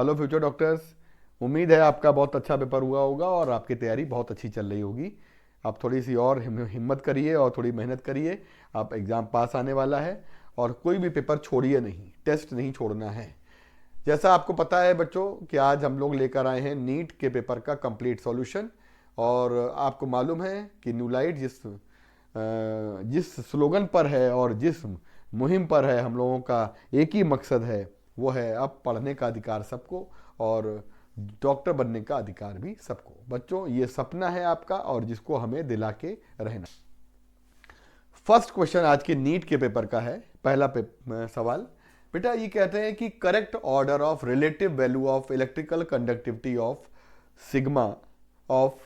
Hello future doctors. उम्मीद है आपका बहुत अच्छा पेपर हुआ होगा और आपकी तैयारी बहुत अच्छी चल रही होगी। आप थोड़ी सी और हिम्मत करिए और थोड़ी मेहनत करिए। आप एग्ज़ाम पास आने वाला है और कोई भी पेपर छोड़िए नहीं, टेस्ट नहीं छोड़ना है। जैसा आपको पता है बच्चों कि आज हम लोग लेकर आए हैं नीट के पेपर का कंप्लीट सॉल्यूशन। और आपको मालूम है कि न्यू लाइट जिस स्लोगन पर है और जिस मुहिम पर है, हम लोगों का एक ही मकसद है, वो है अब पढ़ने का अधिकार सबको और डॉक्टर बनने का अधिकार भी सबको। बच्चों ये सपना है आपका और जिसको हमें दिला के रहना। फर्स्ट क्वेश्चन आज के नीट के पेपर का है। पहला सवाल बेटा ये कहते हैं कि correct order of relative value of electrical conductivity of sigma of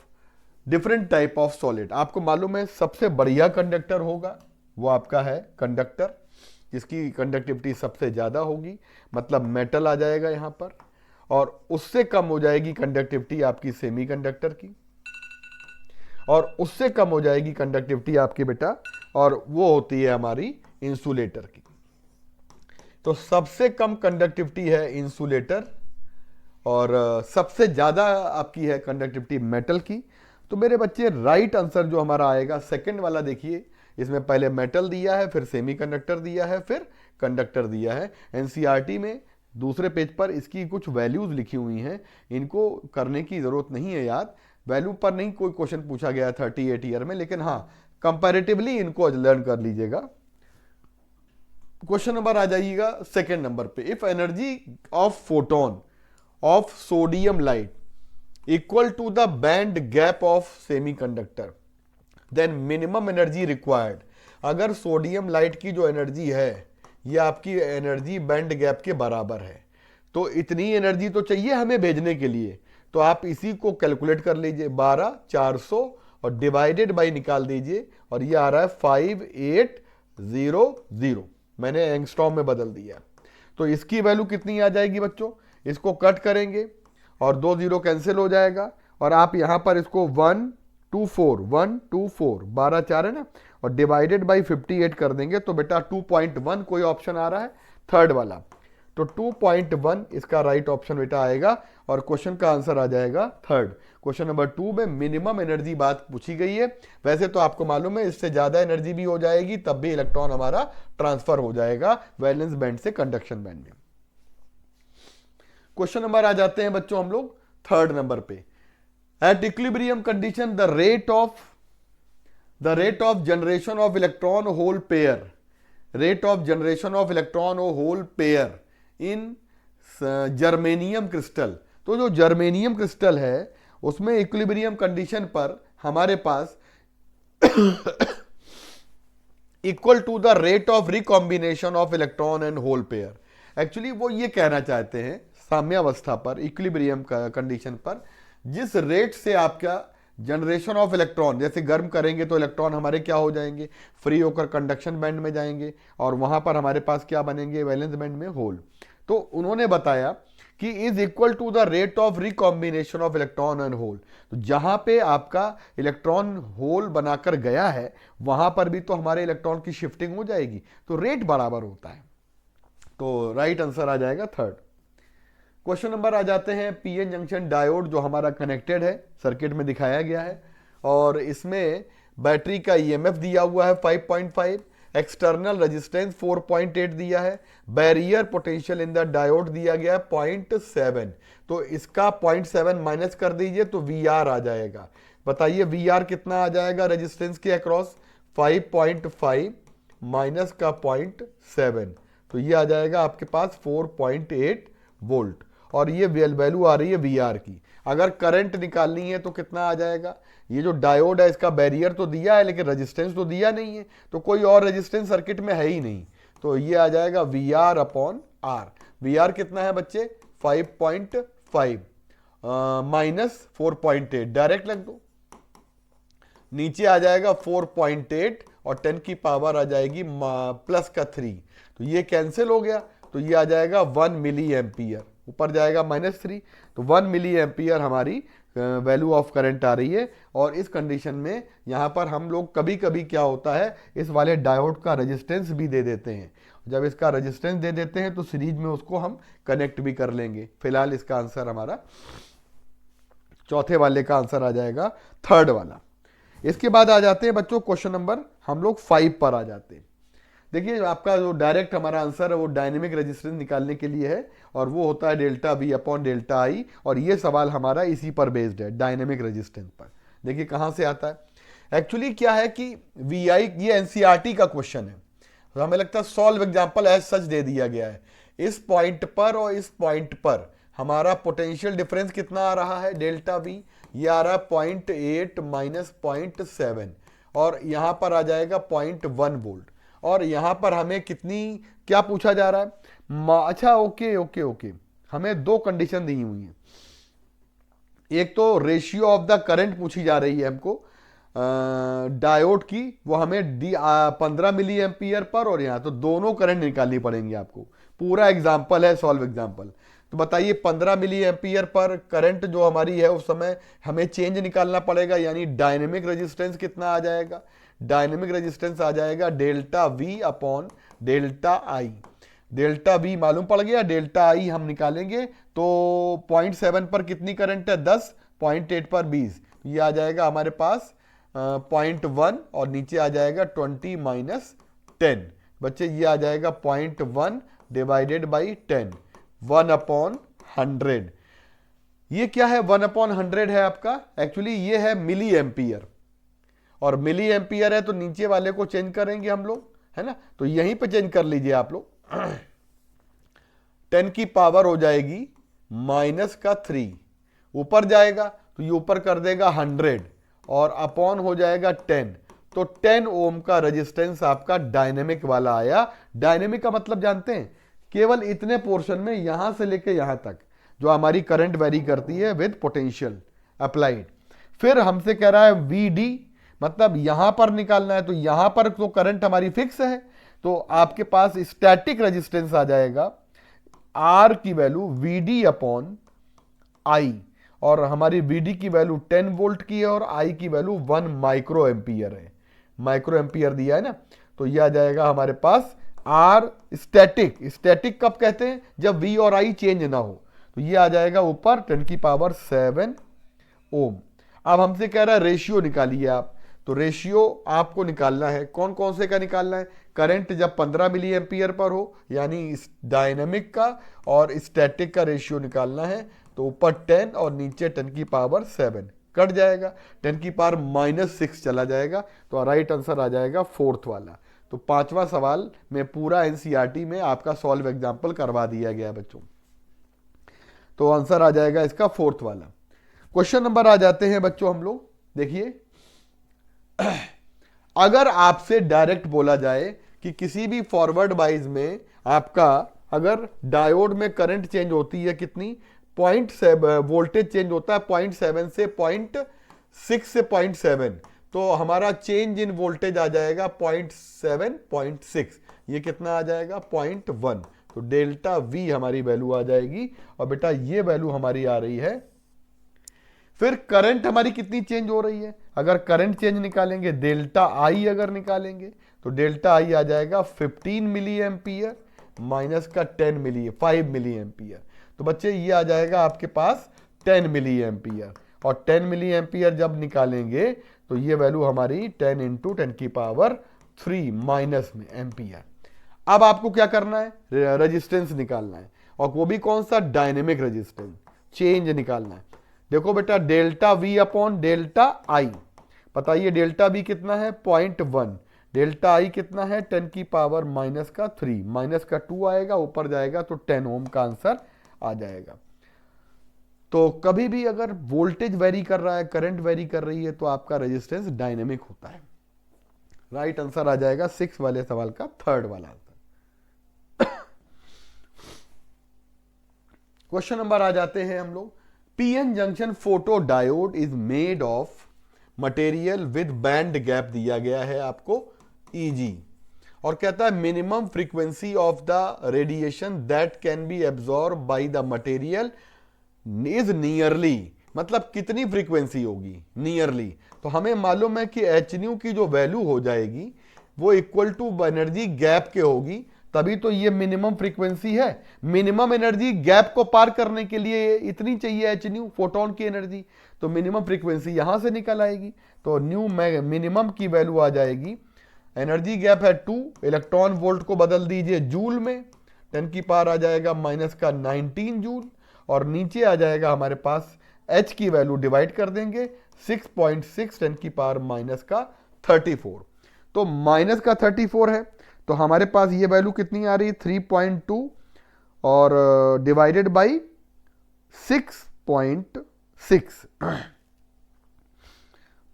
different type of solid. आपको मालूम है सबसे बढ़िया कंडक्टर होगा वो आपका है कंडक्टर, जिसकी कंडक्टिविटी सबसे ज़्यादा होगी, मतलब मेटल आ जाएगा यहाँ पर। और उससे कम हो जाएगी कंडक्टिविटी आपकी सेमी कंडक्टर की, और उससे कम हो जाएगी कंडक्टिविटी आपकी बेटा, और वो होती है हमारी इंसुलेटर की। तो सबसे कम कंडक्टिविटी है इंसुलेटर और सबसे ज़्यादा आपकी है कंडक्टिविटी मेटल की। तो मेरे बच्चे राइट आंसर जो हमारा आएगा सेकंड वाला, देखिए इसमें पहले मेटल दिया है, फिर सेमीकंडक्टर दिया है, फिर कंडक्टर दिया है। एनसीईआरटी में दूसरे पेज पर इसकी कुछ वैल्यूज लिखी हुई हैं, इनको करने की जरूरत नहीं है याद। वैल्यू पर नहीं कोई क्वेश्चन पूछा गया 38 ईयर में, लेकिन हाँ कंपैरेटिवली इनको लर्न कर लीजिएगा। क्वेश्चन नंबर आ जाइएगा सेकेंड नंबर पे। If energy of photon of sodium light equal to the band gap of semiconductor then minimum energy required. अगर सोडियम लाइट की जो एनर्जी है ये आपकी एनर्जी बैंड गैप के बराबर है, तो इतनी एनर्जी तो चाहिए हमें भेजने के लिए। तो आप इसी को कैलकुलेट कर लीजिए, 12,400 और डिवाइडेड बाई निकाल दीजिए, और ये आ रहा है 5800। मैंने एंगस्ट्रॉम में बदल दिया। तो इसकी वैल्यू कितनी आ जाएगी बच्चों, इसको कट करेंगे और 2 0 कैंसिल हो जाएगा, और आप यहां पर इसको 124 12 4 है ना, और डिवाइडेड बाई 58 कर देंगे तो बेटा 2.1 कोई ऑप्शन आ रहा है थर्ड वाला। तो 2.1 इसका राइट ऑप्शन बेटा आएगा और क्वेश्चन का आंसर आ जाएगा थर्ड। क्वेश्चन नंबर 2 में मिनिमम एनर्जी बात पूछी गई है। वैसे तो आपको मालूम है इससे ज्यादा एनर्जी भी हो जाएगी तब भी इलेक्ट्रॉन हमारा ट्रांसफर हो जाएगा वैलेंस बैंड से कंडक्शन बैंड में। क्वेश्चन नंबर आ जाते हैं बच्चों हम लोग थर्ड नंबर पे। At equilibrium condition the rate of generation of electron hole pair, rate of generation of electron hole pair in germanium crystal. तो जो जर्मेनियम क्रिस्टल है उसमें इक्विलिब्रियम कंडीशन पर हमारे पास equal to the rate of recombination of electron and hole pair. Actually वो ये कहना चाहते हैं साम्यावस्था पर, इक्विलिब्रियम कंडीशन पर जिस रेट से आपका जनरेशन ऑफ इलेक्ट्रॉन, जैसे गर्म करेंगे तो इलेक्ट्रॉन हमारे क्या हो जाएंगे, फ्री होकर कंडक्शन बैंड में जाएंगे और वहां पर हमारे पास क्या बनेंगे, वैलेंस बैंड में होल। तो उन्होंने बताया कि is equal to the rate of recombination of electron and hole. तो जहां पे आपका इलेक्ट्रॉन होल बनाकर गया है वहां पर भी तो हमारे इलेक्ट्रॉन की शिफ्टिंग हो जाएगी, तो रेट बराबर होता है। तो राइट आंसर आ जाएगा थर्ड। क्वेश्चन नंबर आ जाते हैं पीएन जंक्शन डायोड जो हमारा कनेक्टेड है, सर्किट में दिखाया गया है, और इसमें बैटरी का ईएमएफ दिया हुआ है 5.5, एक्सटर्नल रेजिस्टेंस 4.8 दिया है, barrier potential in the diode दिया गया है 0.7। तो इसका 0.7 माइनस कर दीजिए तो वीआर आ जाएगा। बताइए वीआर कितना आ जाएगा रेजिस्टेंस के अक्रॉस, 5.5 माइनस का 0.7, तो ये आ जाएगा आपके पास 4.8 वोल्ट, और ये वैल्यू आ रही है वीआर की। अगर करंट निकालनी है तो कितना आ जाएगा, ये जो डायोड है इसका बैरियर तो दिया है लेकिन रेजिस्टेंस तो दिया नहीं है, तो कोई और रेजिस्टेंस सर्किट में है ही नहीं, तो ये आ जाएगा वीआर अपॉन आर। वीआर कितना है बच्चे, 5.5 माइनस 4.8, डायरेक्ट लग दो, नीचे आ जाएगा 4.8 और 10 की पावर आ जाएगी प्लस का 3, तो ये कैंसिल हो गया, तो ये आ जाएगा 1 मिली एम्पियर, ऊपर जाएगा -3, तो 1 मिली एम्पियर हमारी वैल्यू ऑफ करंट आ रही है। और इस कंडीशन में यहाँ पर हम लोग कभी कभी क्या होता है, इस वाले डायोड का रेजिस्टेंस भी दे देते हैं, जब इसका रेजिस्टेंस दे देते हैं तो सीरीज में उसको हम कनेक्ट भी कर लेंगे। फिलहाल इसका आंसर हमारा चौथे वाले का आंसर आ जाएगा थर्ड वाला। इसके बाद आ जाते हैं बच्चों क्वेश्चन नंबर हम लोग 5 पर आ जाते हैं। देखिए आपका जो डायरेक्ट हमारा आंसर है वो डायनेमिक रेजिस्टेंस निकालने के लिए है और वो होता है डेल्टा वी अपॉन डेल्टा आई, और ये सवाल हमारा इसी पर बेस्ड है, डायनेमिक रेजिस्टेंस पर। देखिए कहां से आता है। एक्चुअली क्या है कि वी आई ये एनसीईआरटी का क्वेश्चन है, तो हमें लगता है सॉल्व एग्जाम्पल एज सच दे दिया गया है। इस पॉइंट पर और इस पॉइंट पर हमारा पोटेंशियल डिफरेंस कितना आ रहा है, डेल्टा वी, ये आ रहा है 0.8 माइनस 0.7, और यहां पर आ जाएगा 0.1 वोल्ट। और यहां पर हमें कितनी क्या पूछा जा रहा है, अच्छा ओके ओके ओके, हमें दो कंडीशन दी हुई है। एक तो रेशियो ऑफ द करंट पूछी जा रही है हमको डायोड की, वो हमें 15 मिली एम्पियर पर, और यहां तो दोनों करंट निकालनी पड़ेंगी आपको। पूरा एग्जाम्पल है, सॉल्व एग्जाम्पल। तो बताइए 15 मिली एम्पियर पर करंट जो हमारी है उस समय हमें चेंज निकालना पड़ेगा, यानी डायनेमिक रेजिस्टेंस कितना आ जाएगा, डायनेमिक रेजिस्टेंस आ जाएगा delta we upon delta I. Delta we मालूम पड़ गया, डेल्टा आई हम निकालेंगे तो 0.7 पर कितनी करंट है 10, 0.8 पर 20, ये आ जाएगा हमारे पास 0.1, और नीचे आ जाएगा 20 माइनस 10। बच्चे ये आ जाएगा 0.1 डिवाइडेड बाई 10, 1 अपॉन 100। ये क्या है, 1 अपॉन 100 है आपका, एक्चुअली ये है मिली एम्पियर, और मिली एम्पियर है तो नीचे वाले को चेंज करेंगे हम लोग, है ना, तो यहीं पे चेंज कर लीजिए आप लोग। 10 की पावर हो जाएगी माइनस का 3, ऊपर जाएगा तो ये ऊपर कर देगा 100, और अपॉन हो जाएगा 10, तो 10 ओम का रेजिस्टेंस आपका डायनेमिक वाला आया। डायनेमिक का मतलब जानते हैं, केवल इतने पोर्शन में यहां से लेके यहां तक जो हमारी करंट वेरी करती है विद पोटेंशियल अप्लाइड। फिर हमसे कह रहा है वीडी, मतलब यहां पर निकालना है, तो यहां पर तो करंट हमारी फिक्स है, तो आपके पास स्टैटिक रेजिस्टेंस आ जाएगा आर की वैल्यू वीडी अपॉन आई, और हमारी वीडी की वैल्यू 10 वोल्ट की है और आई की वैल्यू 1 माइक्रो एम्पियर है, माइक्रो एम्पियर दिया है ना, तो यह आ जाएगा हमारे पास आर स्टैटिक। स्टैटिक कब कहते हैं, जब वी और आई चेंज ना हो, तो ये आ जाएगा ऊपर 10 की पावर 7 ओम। अब हमसे कह रहा है रेशियो निकालिए आप, तो रेशियो आपको निकालना है, कौन कौन से का निकालना है, करंट जब 15 मिली एम्पियर पर हो, यानी डायनेमिक का और स्टैटिक का रेशियो निकालना है, तो ऊपर 10 और नीचे 10 की पावर 7 कट जाएगा, 10 की पावर -6 चला जाएगा, तो राइट आंसर आ जाएगा फोर्थ वाला। तो पांचवा सवाल में पूरा एनसीईआरटी में आपका सॉल्व एग्जाम्पल करवा दिया गया बच्चों, तो आंसर आ जाएगा इसका फोर्थ वाला। क्वेश्चन नंबर आ जाते हैं बच्चों हम लोग, देखिए अगर आपसे डायरेक्ट बोला जाए कि किसी भी फॉरवर्ड वाइज में आपका अगर डायोड में करंट चेंज होती है कितनी, 0.7 वोल्टेज चेंज होता है 0.7 से 0.6 से 0.7, तो हमारा चेंज इन वोल्टेज आ जाएगा 0.7 0.6, ये कितना आ जाएगा 0.1, तो डेल्टा वी हमारी वैल्यू आ जाएगी, और बेटा ये वैल्यू हमारी आ रही है। फिर करंट हमारी कितनी चेंज हो रही है, अगर करंट चेंज निकालेंगे डेल्टा आई अगर निकालेंगे, तो डेल्टा आई आ जाएगा 15 मिली एम्पियर माइनस का 5 मिली एम्पियर, तो बच्चे ये आ जाएगा आपके पास 10 मिली एम्पियर, और 10 मिली एम्पियर जब निकालेंगे तो ये वैल्यू हमारी 10 इंटू 10 की पावर 3 माइनस में एम्पियर। अब आपको क्या करना है, रेजिस्टेंस निकालना है, और वो भी कौन सा, डायनेमिक रेजिस्टेंस, चेंज निकालना है। देखो बेटा डेल्टा वी अपॉन डेल्टा आई, बताइए डेल्टा वी कितना है 0.1, डेल्टा आई कितना है 10 की पावर माइनस का 3, माइनस का 2 आएगा, ऊपर जाएगा तो 10 ओम का आंसर आ जाएगा। तो कभी भी अगर वोल्टेज वेरी कर रहा है, करंट वेरी कर रही है, तो आपका रेजिस्टेंस डायनेमिक होता है। राइट आंसर आ जाएगा 6 वाले सवाल का थर्ड वाला आंसर। क्वेश्चन नंबर आ जाते हैं हम लोग, PN junction photo diode is made of material with band gap दिया गया है आपको ईजी, और कहता है minimum frequency of the radiation that can be absorb by the material is nearly, मतलब कितनी फ्रीक्वेंसी होगी नियरली, तो हमें मालूम है कि एच न्यू की जो वैल्यू हो जाएगी वो इक्वल टू एनर्जी गैप के होगी, तभी तो ये मिनिमम फ्रीक्वेंसी है। मिनिमम एनर्जी गैप को पार करने के लिए इतनी चाहिए एच न्यू, फोटोन की एनर्जी, तो मिनिमम फ्रीक्वेंसी यहां से निकल आएगी। तो न्यू मिनिमम की वैल्यू आ जाएगी, एनर्जी गैप है 2, इलेक्ट्रॉन वोल्ट को बदल दीजिए जूल में, 10 की पावर आ जाएगा -19 जूल, और नीचे आ जाएगा हमारे पास एच की वैल्यू डिवाइड कर देंगे 6.6 10 की पावर -34। तो -34 है, तो हमारे पास ये वैल्यू कितनी आ रही है 3.2 और डिवाइडेड बाई 6.6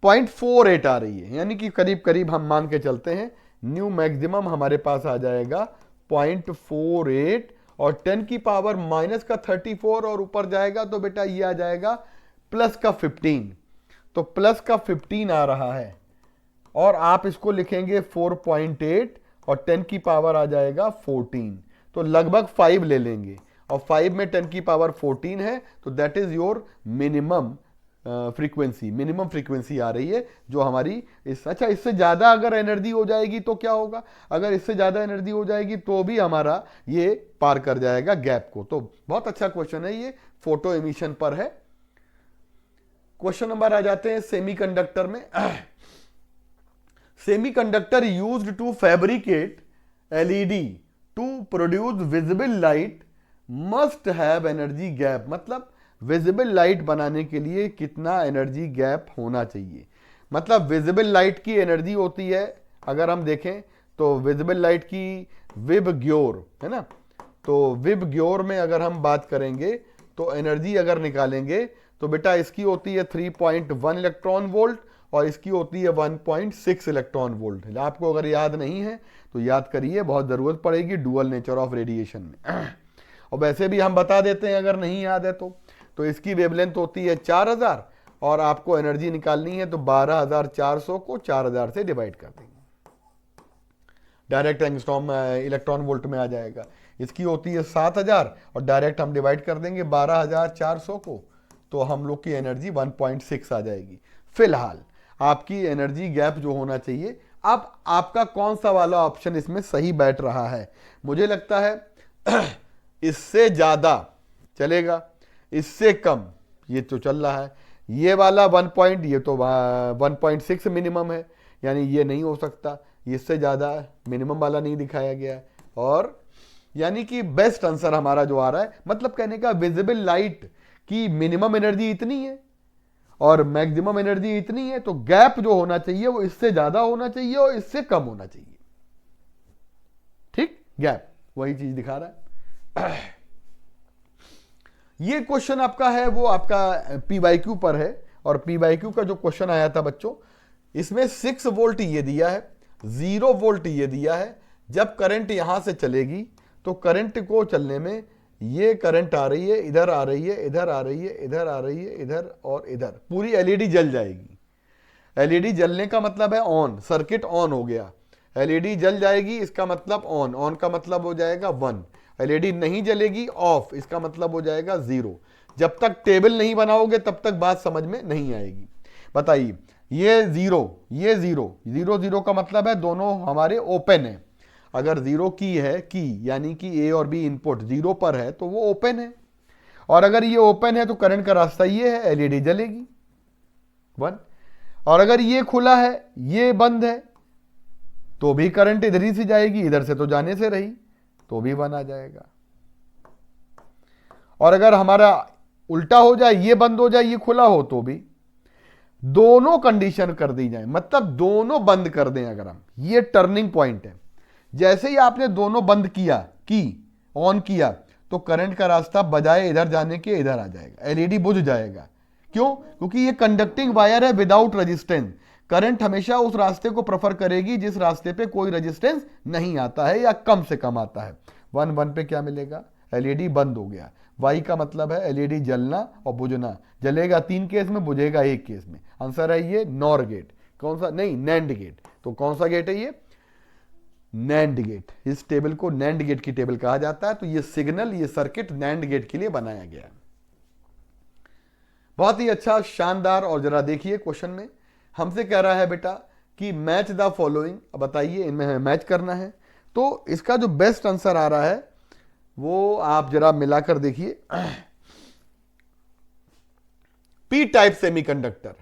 0.48 आ रही है, यानी कि करीब करीब हम मान के चलते हैं न्यू मैक्सिमम हमारे पास आ जाएगा 0.48 और 10 की पावर -34 और ऊपर जाएगा तो बेटा ये आ जाएगा +15। तो +15 आ रहा है, और आप इसको लिखेंगे 4.8 और 10 की पावर आ जाएगा 14, तो लगभग 5 ले लेंगे, और 5 में 10 की पावर 14 है, तो that is your minimum frequency. Minimum frequency आ रही है जो हमारी अच्छा, इससे ज्यादा अगर एनर्जी हो जाएगी तो क्या होगा? अगर इससे ज्यादा एनर्जी हो जाएगी तो भी हमारा ये पार कर जाएगा गैप को। तो बहुत अच्छा क्वेश्चन है ये, फोटो एमिशन पर है। क्वेश्चन नंबर आ जाते हैं सेमीकंडक्टर में। Semiconductor used to fabricate LED to produce visible light must have energy gap, मतलब विजिबल लाइट बनाने के लिए कितना एनर्जी गैप होना चाहिए। मतलब विजिबल लाइट की एनर्जी होती है, अगर हम देखें तो विजिबल लाइट की विब ग्योर है ना, तो विब ग्योर में अगर हम बात करेंगे तो एनर्जी अगर निकालेंगे तो बेटा इसकी होती है 3.1 इलेक्ट्रॉन वोल्ट और इसकी होती है 1.6 इलेक्ट्रॉन वोल्ट। आपको अगर याद नहीं है तो याद करिए, बहुत जरूरत पड़ेगी डुअल नेचर ऑफ रेडिएशन में। और वैसे भी हम बता देते हैं अगर नहीं याद है तो इसकी वेवलेंथ होती है 4000 और आपको एनर्जी निकालनी है तो 12400 को 4000 से डिवाइड कर देंगे, डायरेक्ट एंगस्ट्रॉम इलेक्ट्रॉन वोल्ट में आ जाएगा। इसकी होती है 7000 और डायरेक्ट हम डिवाइड कर देंगे 12400 को, तो हम लोग की एनर्जी 1.6 आ जाएगी। फिलहाल आपकी एनर्जी गैप जो होना चाहिए, अब आपका कौन सा वाला ऑप्शन इसमें सही बैठ रहा है? मुझे लगता है इससे ज्यादा चलेगा, इससे कम ये तो चल रहा है, ये वाला 1 ये तो 1.6 मिनिमम है, यानी ये नहीं हो सकता, इससे ज्यादा मिनिमम वाला नहीं दिखाया गया है। और यानी कि बेस्ट आंसर हमारा जो आ रहा है, मतलब कहने का विजिबल लाइट की मिनिमम एनर्जी इतनी है और मैक्सिमम एनर्जी इतनी है, तो गैप जो होना चाहिए वो इससे ज्यादा होना चाहिए और इससे कम होना चाहिए। ठीक, गैप वही चीज दिखा रहा है। ये क्वेश्चन आपका है वो आपका PYQ पर है, और PYQ का जो क्वेश्चन आया था बच्चों, इसमें 6 वोल्ट ये दिया है, 0 वोल्ट ये दिया है। जब करंट यहां से चलेगी तो करंट को चलने में ये करंट आ रही है, इधर आ रही है, इधर आ रही है, इधर आ रही है, इधर और इधर, पूरी एलईडी जल जाएगी। एलईडी जलने का मतलब है ऑन, सर्किट ऑन हो गया। एलईडी जल जाएगी इसका मतलब ऑन, ऑन का मतलब हो जाएगा 1। एलईडी नहीं जलेगी ऑफ, इसका मतलब हो जाएगा 0। जब तक टेबल नहीं बनाओगे तब तक बात समझ में नहीं आएगी। बताइए, ये 0 ये 0 0 0 का मतलब है दोनों हमारे ओपन है। अगर 0 की है की, यानी कि ए और बी इनपुट 0 पर है तो वो ओपन है, और अगर ये ओपन है तो करंट का रास्ता ये है, एलईडी जलेगी 1। और अगर ये खुला है, ये बंद है, तो भी करंट इधर ही से जाएगी, इधर से तो जाने से रही, तो भी 1 आ जाएगा। और अगर हमारा उल्टा हो जाए, ये बंद हो जाए, ये खुला हो, तो भी दोनों कंडीशन कर दी जाए, मतलब दोनों बंद कर दें। अगर हम, ये टर्निंग पॉइंट है, जैसे ही आपने दोनों बंद किया, की ऑन किया, तो करंट का रास्ता बजाय इधर जाने के इधर आ जाएगा, एलईडी बुझ जाएगा। क्यों? क्योंकि ये कंडक्टिंग वायर है विदाउट रेजिस्टेंस। करंट हमेशा उस रास्ते को प्रेफर करेगी जिस रास्ते पे कोई रेजिस्टेंस नहीं आता है या कम से कम आता है। 1 1 पे क्या मिलेगा? एलईडी बंद हो गया। वाई का मतलब है एलईडी जलना और बुझना। जलेगा 3 केस में, बुझेगा 1 केस में। आंसर है ये नॉर गेट। कौन सा? नहीं, नैंड गेट। तो कौन सा गेट है ये? NAND gate. इस टेबल को नैंड गेट की टेबल कहा जाता है। तो ये सिग्नल, ये सर्किट नैंड गेट के लिए बनाया गया है। बहुत ही अच्छा, शानदार। और जरा देखिए क्वेश्चन में हमसे कह रहा है बेटा कि मैच द फॉलोइंग। अब बताइए, इनमें हमें मैच करना है। तो इसका जो बेस्ट आंसर आ रहा है वो आप जरा मिलाकर देखिए, P type semiconductor,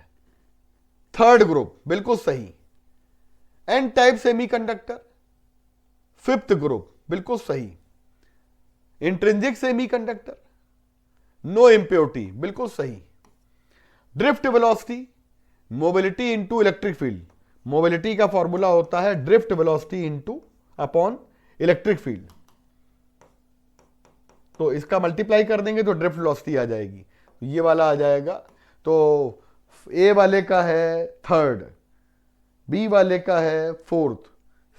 third group बिल्कुल सही। N type semiconductor, fifth group बिल्कुल सही। इंट्रिंसिक सेमीकंडक्टर, नो इम्प्योरिटी बिल्कुल सही। Drift velocity, mobility into electric field, mobility का फॉर्मूला होता है drift velocity into upon electric field, तो इसका मल्टीप्लाई कर देंगे तो ड्रिफ्ट वेलोसिटी आ जाएगी, ये वाला आ जाएगा। तो ए वाले का है थर्ड, बी वाले का है फोर्थ,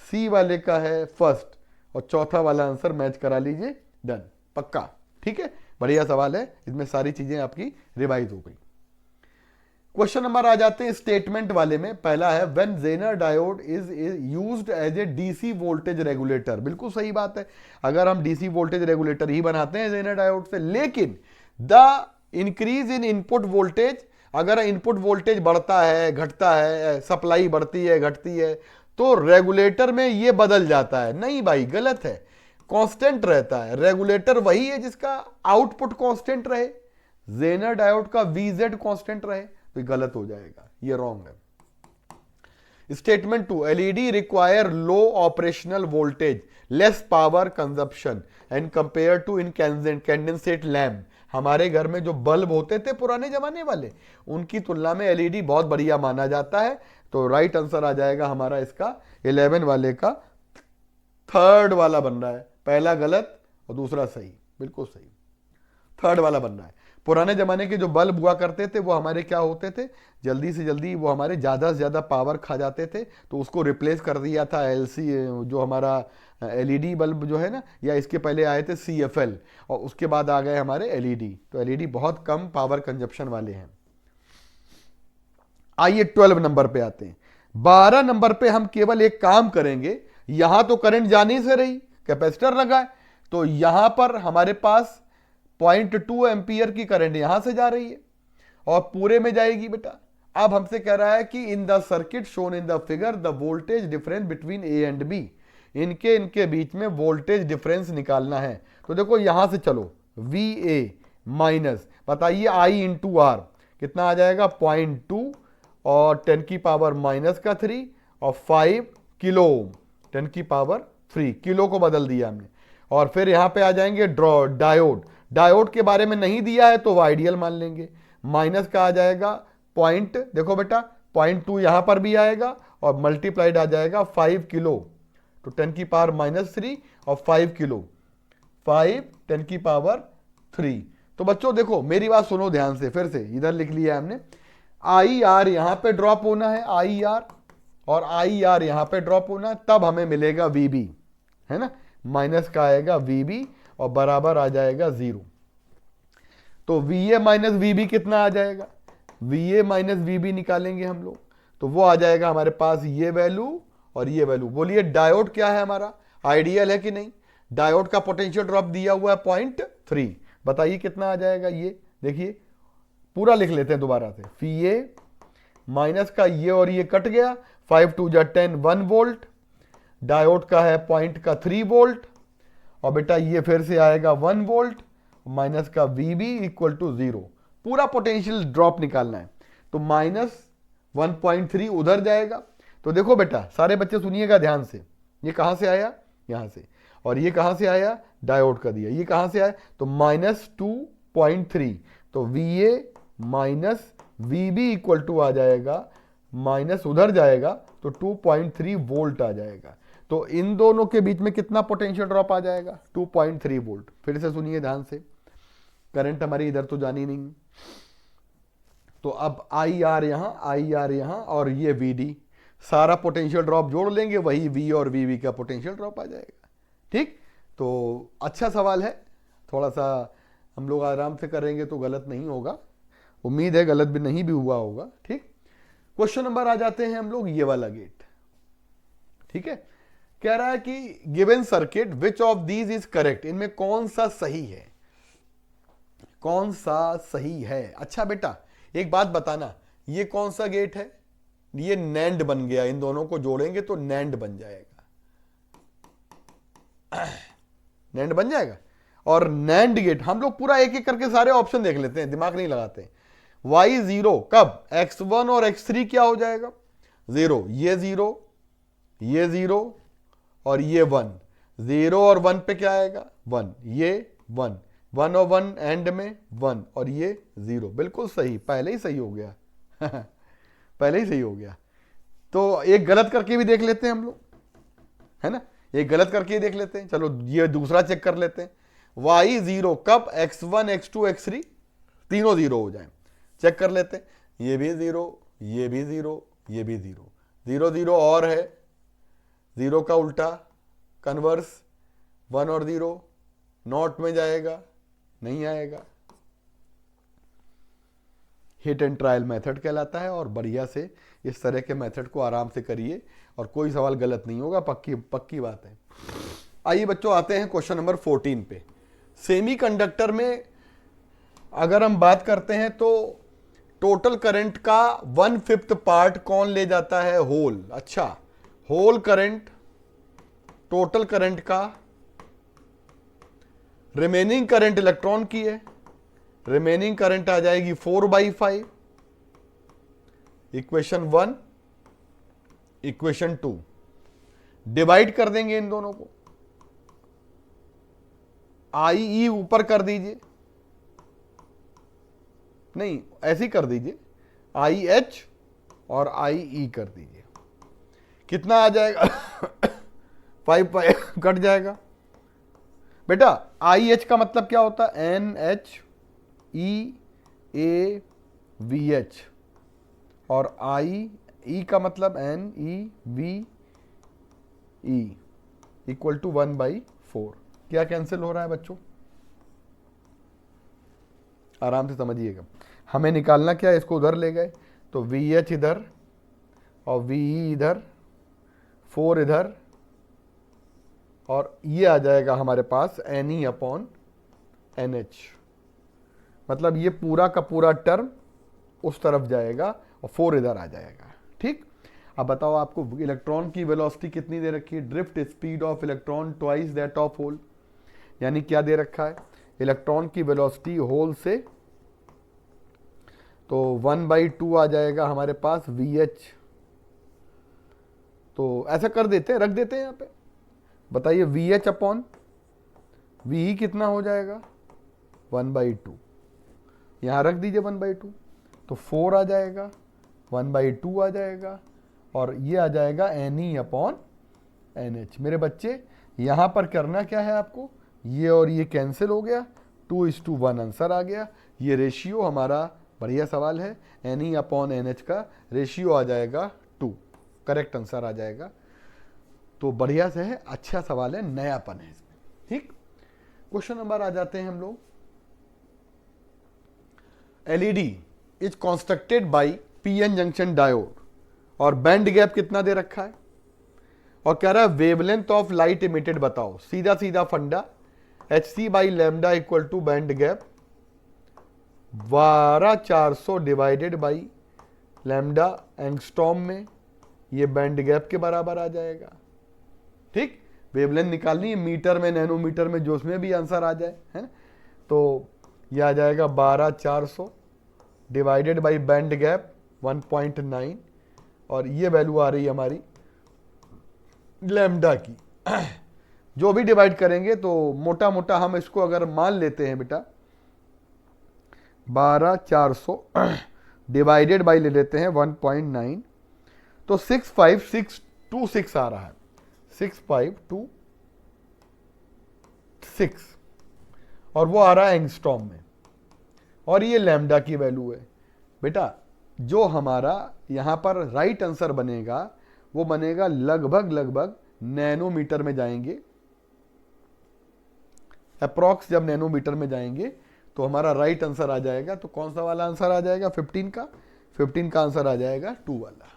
सी वाले का है फर्स्ट, और चौथा वाला आंसर मैच करा लीजिए, डन, पक्का। ठीक है, बढ़िया सवाल है, इसमें सारी चीजें आपकी रिवाइज हो गई। क्वेश्चन नंबर आ जाते हैं स्टेटमेंट वाले में। पहला है when Zener diode is used as a DC voltage regulator, बिल्कुल सही बात है, अगर हम डीसी वोल्टेज रेगुलेटर ही बनाते हैं जेनर डायोड से, लेकिन the increase in input voltage, अगर इनपुट वोल्टेज बढ़ता है घटता है, सप्लाई बढ़ती है घटती है, तो रेगुलेटर में ये बदल जाता है। नहीं भाई, गलत है, कांस्टेंट रहता है। रेगुलेटर वही है जिसका आउटपुट कांस्टेंट रहे, जेनर डायोड का वीजेड कांस्टेंट रहे, तो गलत हो जाएगा, ये रॉन्ग है। Statement 2, LED require low operational voltage, less power consumption and compare to incandescent lamp. हमारे घर में जो बल्ब होते थे पुराने जमाने वाले, उनकी तुलना में एलईडी बहुत बढ़िया माना जाता है। तो राइट आंसर आ जाएगा हमारा इसका 11 वाले का थर्ड वाला बन रहा है, पहला गलत और दूसरा सही, बिल्कुल सही, थर्ड वाला बन रहा है। पुराने जमाने के जो बल्ब हुआ करते थे वो हमारे क्या होते थे, जल्दी से जल्दी वो हमारे ज़्यादा से ज़्यादा पावर खा जाते थे, तो उसको रिप्लेस कर दिया था एलसी, जो हमारा एलईडी बल्ब जो है ना, या इसके पहले आए थे सीएफएल, और उसके बाद आ गए हमारे एलईडी। तो एलईडी बहुत कम पावर कंजप्शन वाले हैं। आइए 12 नंबर पे आते हैं। 12 नंबर पे हम केवल एक काम करेंगे, यहां तो करंट जाने से रही, कैपेसिटर लगा है, तो यहां पर हमारे पास 0.2 एम्पियर की करंट यहां से जा रही है और पूरे में जाएगी बेटा। अब हमसे कह रहा है कि in the circuit shown in the figure the voltage difference between A and B, इनके बीच में वोल्टेज डिफरेंस निकालना है। तो देखो यहां से चलो, वी ए माइनस, बताइए आई इंटू आर कितना आ जाएगा, 0.2 और 10 की पावर माइनस का 3 और 5 किलो, 10 की पावर 3 किलो को बदल दिया हमने। और फिर यहां पे आ जाएंगे डायोड, डायोड के बारे में नहीं दिया है तो वो आइडियल मान लेंगे। माइनस का आ जाएगा पॉइंट, देखो बेटा 0.2 यहां पर भी आएगा और मल्टीप्लाइड आ जाएगा 5 किलो, तो 10 की पावर माइनस 3 और 5 किलो, 5 10 की पावर 3। तो बच्चों देखो मेरी बात सुनो ध्यान से, फिर से इधर लिख लिया हमने, आई आर यहां पे ड्रॉप होना है, आई आर, और आई आर यहां पे ड्रॉप होना है, तब हमें मिलेगा वीबी, है ना, माइनस का आएगा वीबी और बराबर आ जाएगा 0। तो वीए माइनस वीबी कितना आ जाएगा, वीए माइनस वीबी निकालेंगे हम लोग, तो वो आ जाएगा हमारे पास ये वैल्यू और ये वैल्यू। बोलिए डायोड क्या है हमारा, आइडियल है कि नहीं। डायोड का पोटेंशियल ड्रॉप दिया हुआ है 0.3, बताइए कितना आ जाएगा। ये देखिए पूरा लिख लेते हैं दोबारा से, वीए माइनस का ये और ये कट गया, 5 2 जा 10, 1 वोल्ट, डायोड का है पॉइंट का 3 वोल्ट, और बेटा ये फिर से आएगा 1 वोल्ट माइनस का VB इक्वल टू 0। पूरा पोटेंशियल ड्रॉप निकालना है, तो माइनस 1.3 उधर जाएगा। तो देखो बेटा सारे बच्चे सुनिएगा ध्यान से, ये कहां से आया, यहां से, और ये कहां से आया, डायोड का दिया, ये कहां से आया, तो -2.3, तो VA minus VB equal to आ जाएगा, माइनस उधर जाएगा तो 2.3 वोल्ट आ जाएगा। तो इन दोनों के बीच में कितना पोटेंशियल ड्रॉप आ जाएगा, 2.3 वोल्ट। फिर से सुनिए ध्यान से, करंट हमारी इधर तो जानी नहीं, तो अब आई आर यहां और ये VD, सारा पोटेंशियल ड्रॉप जोड़ लेंगे, वही V और VB का पोटेंशियल ड्रॉप आ जाएगा। ठीक, तो अच्छा सवाल है, थोड़ा सा हम लोग आराम से करेंगे तो गलत नहीं होगा, उम्मीद है गलत भी नहीं भी हुआ होगा। ठीक, क्वेश्चन नंबर आ जाते हैं हम लोग ये वाला गेट। ठीक है, कह रहा है कि given circuit which of these is correct, इनमें कौन सा सही है, कौन सा सही है। अच्छा बेटा एक बात बताना, ये कौन सा गेट है, ये नैंड बन गया, इन दोनों को जोड़ेंगे तो नैंड बन जाएगा। नैंड बन जाएगा। और नैंड गेट हम लोग पूरा एक एक करके सारे ऑप्शन देख लेते हैं, दिमाग नहीं लगाते। y0 कब, x1 और x3 क्या हो जाएगा, 0, ये 0, ये 0 और ये 1, 0 और 1 पे क्या आएगा 1, ये 1, 1 और 1 एंड में 1 और ये 0। बिल्कुल सही, पहले ही सही हो गया पहले ही सही हो गया। तो एक गलत करके भी देख लेते हैं हम लोग, है ना, एक गलत करके ही देख लेते हैं। चलो ये दूसरा चेक कर लेते हैं, y0 कब, x1 x2 x3 तीनों 0 हो जाए, चेक कर लेते हैं। ये भी 0, ये भी 0, ये भी 0, 0 0 और है, 0 का उल्टा कन्वर्स 1 और 0 नॉट में जाएगा, नहीं आएगा। हिट एंड ट्रायल मेथड कहलाता है। और बढ़िया से इस तरह के मेथड को आराम से करिए और कोई सवाल गलत नहीं होगा, पक्की पक्की बात है। आइए बच्चों आते हैं क्वेश्चन नंबर 14 पे। सेमीकंडक्टर में अगर हम बात करते हैं तो टोटल करंट का 1/5 पार्ट कौन ले जाता है, होल। अच्छा, होल करंट, टोटल करंट का रिमेनिंग करंट इलेक्ट्रॉन की है, रिमेनिंग करंट आ जाएगी 4/5, इक्वेशन 1, इक्वेशन 2। डिवाइड कर देंगे इन दोनों को, आई ई ऊपर कर दीजिए, नहीं ऐसे ही कर दीजिए, आई एच और आई ई कर दीजिए, कितना आ जाएगा 5 कट जाएगा। बेटा आई एच का मतलब क्या होता है, N H E A V H, और आई ई का मतलब N E V E equal to 1/4। क्या कैंसिल हो रहा है बच्चों, आराम से समझिएगा। हमें निकालना क्या है, इसको उधर ले गए तो वी एच इधर और वी ई इधर, 4 इधर, और ये आ जाएगा हमारे पास एन ई अपॉन एन एच। मतलब ये पूरा का पूरा टर्म उस तरफ जाएगा और 4 इधर आ जाएगा। ठीक, अब बताओ आपको इलेक्ट्रॉन की वेलोसिटी कितनी दे रखी है, drift speed of electron twice that of hole. यानी क्या दे रखा है, इलेक्ट्रॉन की वेलोसिटी होल से तो 1/2 आ जाएगा हमारे पास वी एच। तो ऐसा कर देते हैं, रख देते हैं यहाँ पे, बताइए V H upon V E कितना हो जाएगा 1/2, यहाँ रख दीजिए 1/2, तो 4 आ जाएगा, 1/2 आ जाएगा, और ये आ जाएगा एन ई अपॉन एन एच। मेरे बच्चे यहाँ पर करना क्या है आपको, ये और ये कैंसिल हो गया, 2:1 आंसर आ गया। ये रेशियो हमारा बढ़िया सवाल है, एन ई अपॉन एन एच का रेशियो आ जाएगा 2, करेक्ट आंसर आ जाएगा। तो बढ़िया से है, अच्छा सवाल है, नयापन है इसमें। ठीक, क्वेश्चन नंबर आ जाते हैं हम लोग। LED is constructed by PN junction diode और बैंड गैप कितना दे रखा है, और कह रहा है वेवलेंथ ऑफ लाइट इमिटेड बताओ। सीधा सीधा फंडा, hc/λ equal to band gap 12400 divided by lambda angstrom में, ये बैंड गैप के बराबर आ जाएगा। ठीक, वेवलेंथ निकालनी है मीटर में, नैनोमीटर में, जो उसमें भी आंसर आ जाए, है ना। तो ये आ जाएगा 12400 डिवाइडेड बाई बैंड गैप 1.9, और ये वैल्यू आ रही है हमारी लैम्डा की। जो भी डिवाइड करेंगे तो मोटा मोटा हम इसको अगर मान लेते हैं बेटा 12400 डिवाइडेड बाई ले लेते हैं 1.9, तो 65626 आ रहा है, 6526, और वो आ रहा है एंगस्ट्रॉम में, और ये लैम्डा की वैल्यू है। बेटा जो हमारा यहाँ पर राइट आंसर बनेगा वो बनेगा लगभग नैनोमीटर में जाएंगे, अप्रॉक्स जब नैनोमीटर में जाएंगे तो हमारा राइट आंसर आ जाएगा। तो कौन सा वाला आंसर आ जाएगा, 15 का आंसर आ जाएगा 2 वाला।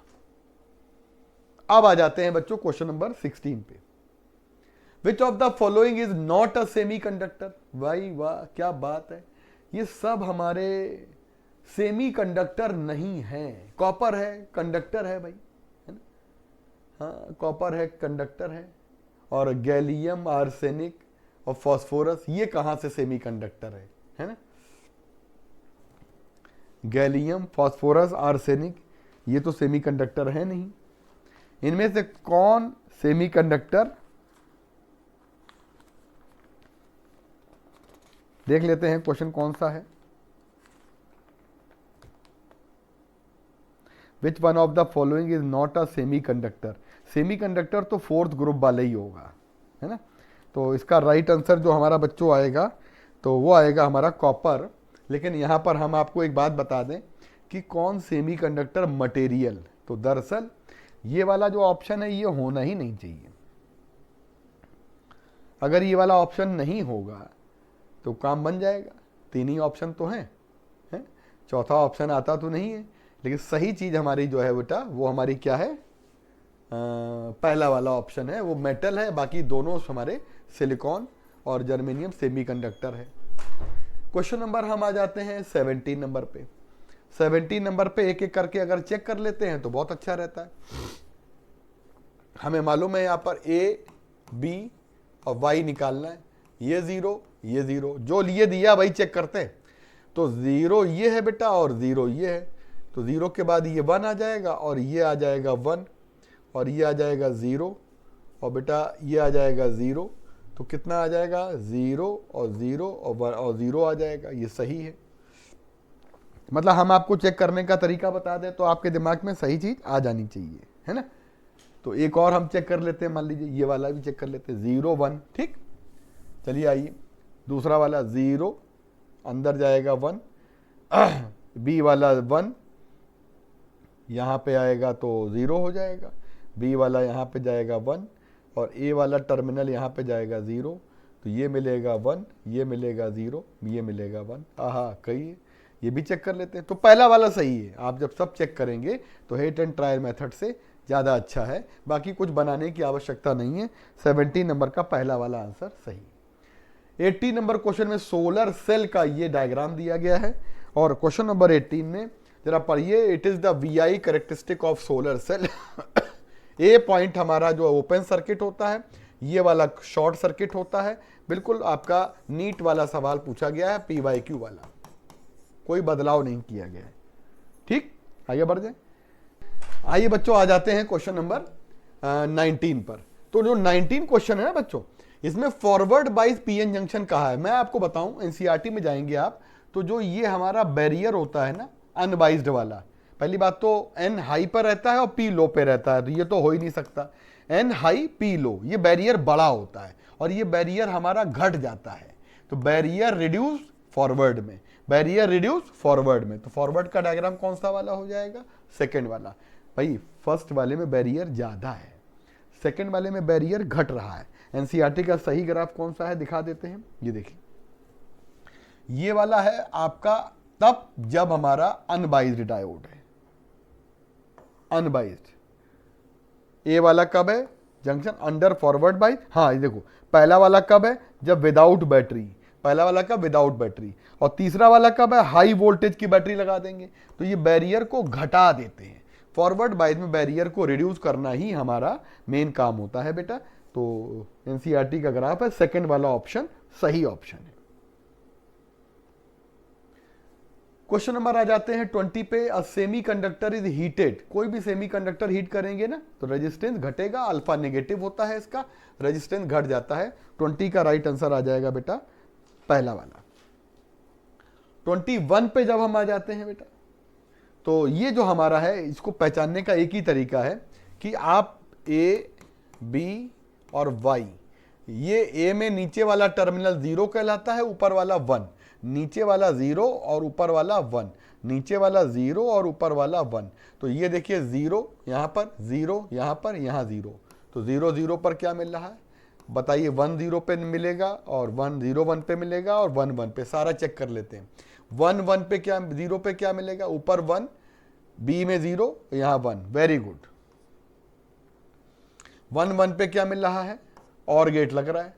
अब आ जाते हैं बच्चों क्वेश्चन नंबर 16 पे। Which of the following is not a semiconductor. भाई वाह, क्या बात है, ये सब हमारे सेमीकंडक्टर नहीं है। कॉपर है, कंडक्टर है भाई, है ना, हाँ कॉपर है, कंडक्टर है, और गैलियम, आर्सेनिक और फास्फोरस, ये कहां से सेमीकंडक्टर है ना? गैलियम, फास्फोरस, आर्सेनिक, ये तो सेमीकंडक्टर है नहीं। इनमें से कौन सेमीकंडक्टर, देख लेते हैं क्वेश्चन कौन सा है। Which one of the following is not a semiconductor. Semiconductor तो फोर्थ ग्रुप वाला ही होगा, है ना? तो इसका राइट आंसर जो हमारा बच्चों आएगा तो वो आएगा हमारा कॉपर। लेकिन यहाँ पर हम आपको एक बात बता दें कि कौन सेमीकंडक्टर मटेरियल, तो दरअसल ये वाला जो ऑप्शन है ये होना ही नहीं चाहिए। अगर ये वाला ऑप्शन नहीं होगा तो काम बन जाएगा। तीन ही ऑप्शन तो हैं, है? चौथा ऑप्शन आता तो नहीं है। लेकिन सही चीज हमारी जो है बेटा वो हमारी क्या है, पहला वाला ऑप्शन है, वो मेटल है। बाकी दोनों हमारे सिलिकॉन और जर्मेनियम सेमीकंडक्टर है। क्वेश्चन नंबर हम आ जाते हैं 17 नंबर पे। 17 नंबर पे एक एक करके अगर चेक कर लेते हैं तो बहुत अच्छा रहता है। हमें मालूम है यहाँ पर ए, बी और वाई निकालना है। ये जीरो, ये जीरो, जो लिए दिया वही चेक करते हैं। तो जीरो ये है बेटा और जीरो ये है, तो जीरो के बाद ये 1 आ जाएगा और ये आ जाएगा 1 और ये आ जाएगा 0 और बेटा ये आ जाएगा 0। तो कितना आ जाएगा, 0 और 0 और 1 और 0 आ जाएगा। ये सही है। मतलब हम आपको चेक करने का तरीका बता दें तो आपके दिमाग में सही चीज आ जानी चाहिए, है ना? तो एक और हम चेक कर लेते हैं, मान लीजिए ये वाला भी चेक कर लेते हैं, 0 1, ठीक। चलिए आइए दूसरा वाला 0 अंदर जाएगा 1, बी वाला 1 यहाँ पे आएगा तो 0 हो जाएगा, बी वाला यहाँ पे जाएगा 1 और ए वाला टर्मिनल यहाँ पे जाएगा 0। तो ये मिलेगा 1, ये मिलेगा 0, ये मिलेगा 1। आहा, कही ये भी चेक कर लेते हैं। तो पहला वाला सही है। आप जब सब चेक करेंगे तो हिट एंड ट्रायल मेथड से ज़्यादा अच्छा है, बाकी कुछ बनाने की आवश्यकता नहीं है। 17 नंबर का पहला वाला आंसर सही। 80 नंबर क्वेश्चन में सोलर सेल का ये डायग्राम दिया गया है और क्वेश्चन नंबर 18 में जरा पढ़िए, it is the VI characteristic of solar cell. A point हमारा जो ओपन सर्किट होता है, ये वाला शॉर्ट सर्किट होता है। बिल्कुल आपका नीट वाला सवाल पूछा गया है, PYQ वाला, कोई बदलाव नहीं किया गया है, ठीक। आगे बढ़ जाए। आइए बच्चों आ जाते हैं क्वेश्चन नंबर 19 पर। तो जो 19 क्वेश्चन है ना बच्चों, इसमें फॉरवर्ड बाइस पीएन जंक्शन कहा है। मैं आपको बताऊं, एनसीईआरटी में जाएंगे आप तो जो ये हमारा बैरियर होता है ना अनबाइज्ड वाला, पहली बात तो एन हाई पर रहता है और पी लो पे रहता है, तो ये तो हो ही नहीं सकता। एन हाई पी लो, ये बैरियर बड़ा होता है और ये बैरियर हमारा घट जाता है। तो बैरियर रिड्यूस फॉरवर्ड में, बैरियर रिड्यूस फॉरवर्ड में, तो फॉरवर्ड का डायग्राम कौन सा वाला हो जाएगा, सेकंड वाला। भाई फर्स्ट वाले में बैरियर ज्यादा है, सेकंड वाले में बैरियर घट रहा है। एनसीईआरटी का सही ग्राफ कौन सा है दिखा देते हैं। ये देखिए, ये वाला है आपका तब जब हमारा अनबाइज्ड डायोड है, अनबाइज्ड। ए वाला कब है, जंक्शन अंडर फॉरवर्ड बाइज। हाँ ये देखो, पहला वाला कब है, जब विदाउट बैटरी, पहला वाला कब विदाउट बैटरी, और तीसरा वाला कब है, हाई वोल्टेज की बैटरी लगा देंगे। तो ये बैरियर को घटा देते हैं। फॉरवर्ड बाइज में बैरियर को रिड्यूस करना ही हमारा मेन काम होता है बेटा। तो एनसीईआरटी का ग्राफ है, सेकंड वाला ऑप्शन सही ऑप्शन है। क्वेश्चन नंबर आ जाते हैं 20 पे। अ सेमीकंडक्टर इज हीटेड, कोई भी सेमीकंडक्टर हीट करेंगे ना तो रेजिस्टेंस घटेगा, अल्फा नेगेटिव होता है इसका, रेजिस्टेंस घट जाता है। 20 का राइट आंसर आ जाएगा बेटा पहला वाला। 21 पे जब हम आ जाते हैं बेटा, तो ये जो हमारा है इसको पहचानने का एक ही तरीका है कि आप ए, बी और वाई, ये ए में नीचे वाला टर्मिनल 0 कहलाता है, ऊपर वाला 1, नीचे वाला 0 और ऊपर वाला 1, नीचे वाला 0 और ऊपर वाला 1। तो ये देखिए 0 यहाँ पर, 0 यहाँ पर, यहाँ 0। तो 0 0 पर क्या मिल रहा है बताइए, 1 0 पे मिलेगा और 1 0 1 पे मिलेगा और 1 1 पे। सारा चेक कर लेते हैं। 1 1 पे क्या, 0 पे क्या मिलेगा, ऊपर 1, बी में 0, यहाँ 1, वेरी गुड। 1 1 पे क्या मिल रहा है, और गेट लग रहा है।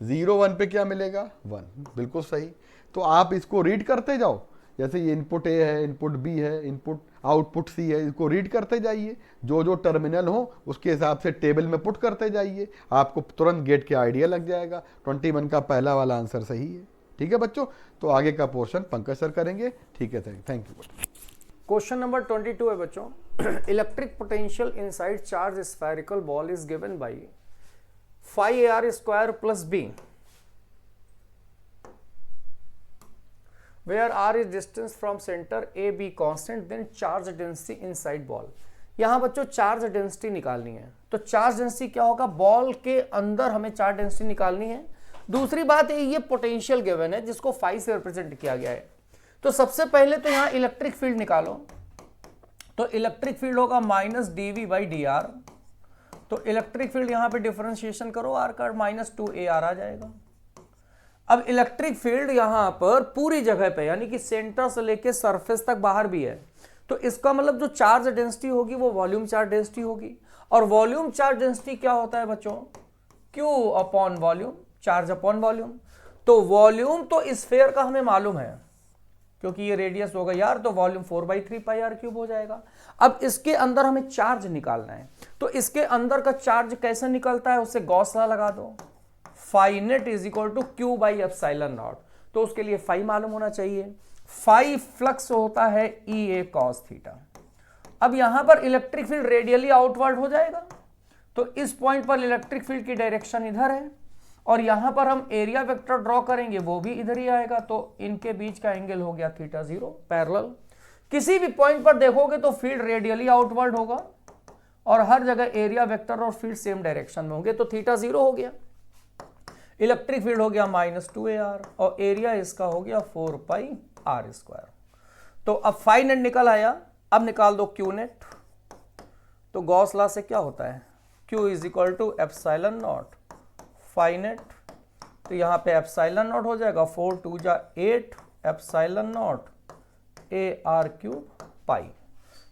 0 1 पे क्या मिलेगा, 1, बिल्कुल सही। तो आप इसको रीड करते जाओ, जैसे ये इनपुट ए है, इनपुट बी है, इनपुट आउटपुट सी है, इसको रीड करते जाइए, जो जो टर्मिनल हो उसके हिसाब से टेबल में पुट करते जाइए, आपको तुरंत गेट के आइडिया लग जाएगा। 21 का पहला वाला आंसर सही है। ठीक है बच्चों, तो आगे का पोर्शन पंकज सर करेंगे। ठीक है, थैंक यू। क्वेश्चन नंबर 22 है बच्चों। Electric potential inside charge spherical ball is given by 5ar² plus b, where r is distance from center a b constant, then charge density inside ball। यहां बच्चों charge density निकालनी है। तो charge density क्या होगा, ball के अंदर हमें चार्ज डेंसिटी निकालनी है। दूसरी बात ये पोटेंशियल गिवन है जिसको 5 से रिप्रेजेंट किया गया है। तो सबसे पहले तो यहां इलेक्ट्रिक फील्ड निकालो। तो इलेक्ट्रिक फील्ड होगा -dv/dr। तो इलेक्ट्रिक फील्ड यहां पे डिफरेंशिएशन करो, r का -2ar आ जाएगा। अब इलेक्ट्रिक फील्ड यहां पर पूरी जगह पे यानी कि सेंटर से लेके सरफेस तक बाहर भी है। तो इसका मतलब जो चार्ज डेंसिटी होगी वो वॉल्यूम चार्ज डेंसिटी होगी। और वॉल्यूम चार्ज डेंसिटी क्या होता है बच्चों, Q upon volume, charge upon volume. तो वॉल्यूम तो स्फीयर का हमें मालूम है क्योंकि ये रेडियस होगा यार, तो वॉल्यूम 4/3πr³ हो जाएगा। अब इसके अंदर हमें चार्ज निकालना है। तो इसके अंदर का चार्ज कैसे निकलता है, उससे गॉस लॉ लगा दो, phi net is equal to Q/ε0। तो उसके लिए फाई मालूम होना चाहिए। फाई फ्लक्स होता है EA cos थीटा। अब यहां पर इलेक्ट्रिक फील्ड रेडियली आउटवर्ड हो जाएगा। तो इस पॉइंट पर इलेक्ट्रिक फील्ड की डायरेक्शन इधर है और यहां पर हम एरिया वेक्टर ड्रॉ करेंगे, वो भी इधर ही आएगा। तो इनके बीच का एंगल हो गया θ0 पैरेलल। किसी भी पॉइंट पर देखोगे तो फील्ड रेडियली आउटवर्ड होगा और हर जगह एरिया वेक्टर और फील्ड सेम डायरेक्शन में होंगे। तो θ0 हो गया, इलेक्ट्रिक फील्ड हो गया -2ar और एरिया इसका हो गया 4πr²। तो अब फाई नेट निकल आया। अब निकाल दो Q नेट। तो गॉस लॉ से क्या होता है, Q is equal to ε0 phi net. तो यहां पे ε0 हो जाएगा 4 2 जा 8 ε0 ar³ पाई।